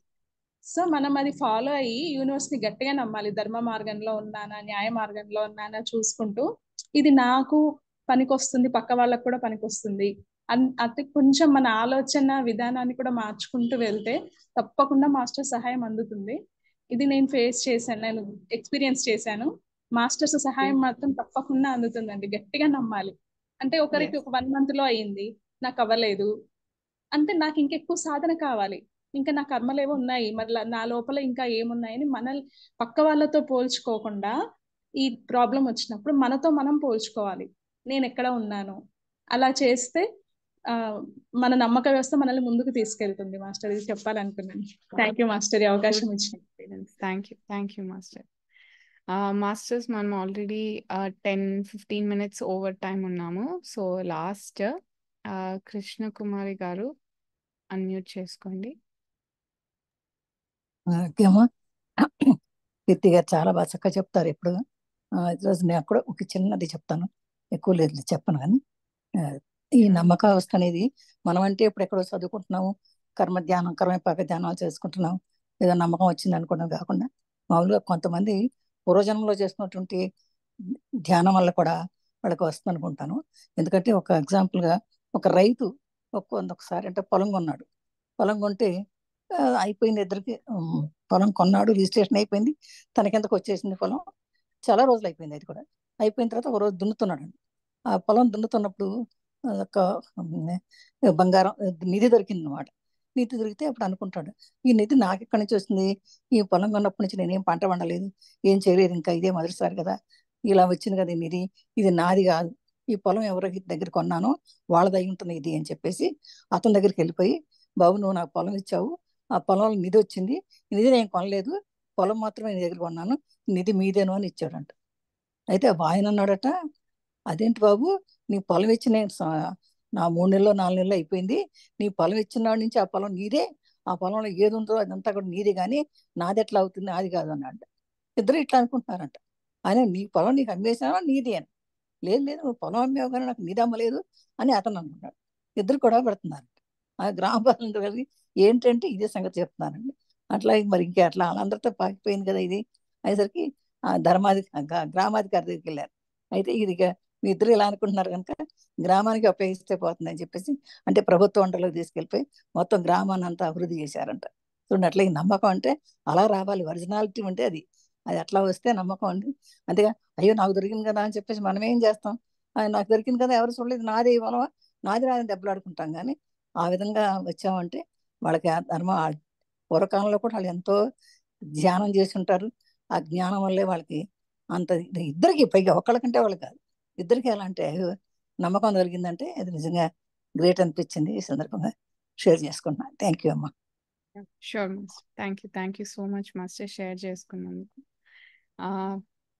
S7: సో మనం అది ఫాలో అయ్యి యూనివర్స్ ని గట్టిగా నమ్మాలి. ధర్మ మార్గంలో ఉన్నానా, న్యాయ మార్గంలో ఉన్నానా చూసుకుంటూ ఇది నాకు పనికొస్తుంది, పక్క వాళ్ళకు కూడా పనికొస్తుంది అంటే కొంచెం మన ఆలోచన విధానాన్ని కూడా మార్చుకుంటూ వెళ్తే తప్పకుండా మాస్టర్ సహాయం అందుతుంది. ఇది నేను ఫేస్ చేశాను, నేను ఎక్స్పీరియన్స్ చేశాను. మాస్టర్స్ సహాయం మాత్రం తప్పకుండా అందుతుందండి, గట్టిగా నమ్మాలి. అంటే ఒకరికి ఒక 1 month లో అయ్యింది, నాకు అవ్వలేదు అంటే నాకు ఇంకెక్కువ సాధన కావాలి, ఇంకా నా కర్మలేవో ఉన్నాయి, మరి నా లోపల ఇంకా ఏమున్నాయని పక్క వాళ్ళతో పోల్చుకోకుండా ఈ ప్రాబ్లం వచ్చినప్పుడు మనతో మనం పోల్చుకోవాలి, నేను ఎక్కడ ఉన్నాను. అలా చేస్తే మన నమ్మక వ్యవస్థ మనల్ని ముందుకు తీసుకెళ్తుంది. మాస్టర్ ఇది చెప్పాలనుకున్నాను. థ్యాంక్ యూ మాస్టర్, ఈ అవకాశం ఇచ్చింది.
S1: Thank you master. మాస్టర్స్ మనం ఆల్రెడీ 10-15 minutes ఓవర్ టైం ఉన్నాము. సో లాస్ట్ కృష్ణ కుమారి గారు అన్మ్యూట్ చేసుకోండి.
S8: ఓకేమ్మా, కీర్తి గారు చాలా బాగా చక్కగా చెప్తారు ఎప్పుడు. ఈరోజు నేను కూడా ఒక చిన్నది చెప్తాను, ఎక్కువ లేదు చెప్పను. కానీ ఈ నమ్మక అవస్థ అనేది మనం అంటే ఇప్పుడు ఎక్కడో చదువుకుంటున్నాము, కర్మపాక ధ్యానాలు చేసుకుంటున్నాం, ఏదో నమ్మకం వచ్చింది అనుకోవడం కాకుండా మామూలుగా కొంతమంది పూర్వజన్మలో చేసినటువంటి ధ్యానం వల్ల కూడా వాళ్ళకి వస్తుంది అనుకుంటాను. ఎందుకంటే ఒక ఎగ్జాంపుల్గా ఒక రైతు ఒకసారి అంటే పొలం కొన్నాడు. పొలం కొంటే అయిపోయింది, ఇద్దరికి పొలం కొన్నాడు, రిజిస్ట్రేషన్ అయిపోయింది, తన కిందకు వచ్చేసింది పొలం. చాలా రోజులు అయిపోయింది, అది కూడా అయిపోయిన తర్వాత ఒక రోజు దున్నుతున్నాడు. ఆ పొలం దున్నుతున్నప్పుడు ఒక బంగారం నిధి దొరికింది అనమాట. నిధి దొరికితే అప్పుడు అనుకుంటాడు, ఈ నిధి నాకు ఎక్కడి నుంచి వస్తుంది, ఈ పొలం కొన్నప్పటి నుంచి నేనేం పంట పండలేదు, ఏం చేయలేదు, ఇంకా ఇదే మొదటిసారి కదా ఇలా వచ్చింది కదా ఈ నిధి, ఇది నాది కాదు, ఈ పొలం ఎవరి దగ్గర కొన్నానో వాళ్ళది అయి ఉంటుంది ఇది అని చెప్పేసి అతని దగ్గరికి వెళ్ళిపోయి, బాబు నువ్వు నాకు పొలం ఇచ్చావు, ఆ పొలంలో నిధి వచ్చింది, నిధి నేను కొనలేదు, పొలం మాత్రమే నీ దగ్గర కొన్నాను, నిధి మీదేను అని ఇచ్చాడంట. అయితే ఆయన అన్నాడట, అదేంటి బాబు, నీ పొలం ఇచ్చి నేను నా 3 నెలలో 4 నెలలో అయిపోయింది, నీ పొలం ఇచ్చిన నాటి నుంచి ఆ పొలం నీదే, ఆ పొలంలో ఏది ఉందో అదంతా కూడా నీది, కానీ నాది ఎట్లా అవుతుంది, నాది కాదు అన్నాడు. ఇద్దరు ఇట్లా అనుకుంటున్నారంట. ఆయన నీ పొలం నీకు అమ్మేసావా నీది అని, లేదు లేదు నువ్వు పొలం అమ్మేవు కానీ నాకు నీది అమ్మలేదు అని అతను అనుకున్నాడు. ఇద్దరు గొడవ పెడుతున్నారంట. ఆ గ్రామ పాలన కలిగి ఏంటంటే ఇదే సంగతి చెప్తున్నానండి. అట్లా మరి ఇంకా అట్లా వాళ్ళందరితో పాకిపోయింది కదా ఇది అయ్యేసరికి గ్రామాధికారి దగ్గరికి వెళ్ళారు. అయితే ఇది మీ ఇద్దరు ఇలా అనుకుంటున్నారు కనుక గ్రామానికి అప్పగిస్తే పోతుందని చెప్పేసి, అంటే ప్రభుత్వ వంటలోకి తీసుకెళ్ళిపోయి మొత్తం గ్రామాన్ని అంతా అభివృద్ధి చేశారంట. చూడండి, అట్లా ఈ నమ్మకం అంటే అలా రావాలి, ఒరిజినాలిటీ ఉంటే అది అట్లా వస్తే నమ్మకం అండి. అంతేగా అయ్యో నాకు దొరికింది కదా అని చెప్పేసి మనం ఏం చేస్తాం, నాకు దొరికింది కదా ఎవరు చూడలేదు, నాది పొలమా నాది దెబ్బలాడుకుంటాం. కానీ ఆ విధంగా వచ్చామంటే వాళ్ళకి ఆ ధర్మం పూర్వకాలంలో కూడా వాళ్ళు ఎంతో ధ్యానం చేసి ఉంటారు. ఆ జ్ఞానం వల్లే వాళ్ళకి అంత ఇద్దరికి పైగా ఒకళ్ళకంటే వాళ్ళు కాదు, ఇద్దరికి ఎలా అంటే నమ్మకం కలిగిందంటే అది నిజంగా గ్రేట్ అనిపించింది. ఈ సందర్భంగా షేర్ చేసుకుంటున్నాను. థ్యాంక్ యూ అమ్మా.
S1: Sure master, thank you so much master share చేసుకున్నందుకు.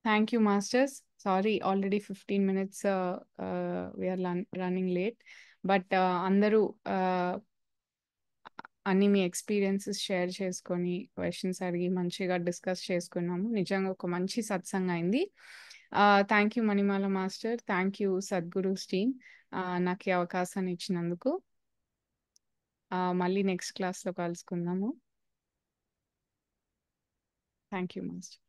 S1: Thank you masters. Sorry already 15 minutes we're running late, but అందరూ అన్ని మీ ఎక్స్పీరియన్సెస్ షేర్ చేసుకొని క్వశ్చన్స్ అడిగి మంచిగా డిస్కస్ చేసుకున్నాము. నిజంగా ఒక మంచి సత్సంగం అయింది. Thank you Manimala master, thank you Sadhguru's team నాకు ఈ అవకాశాన్ని ఇచ్చినందుకు. మళ్ళీ నెక్స్ట్ క్లాస్లో కలుసుకుందాము. Thank you master.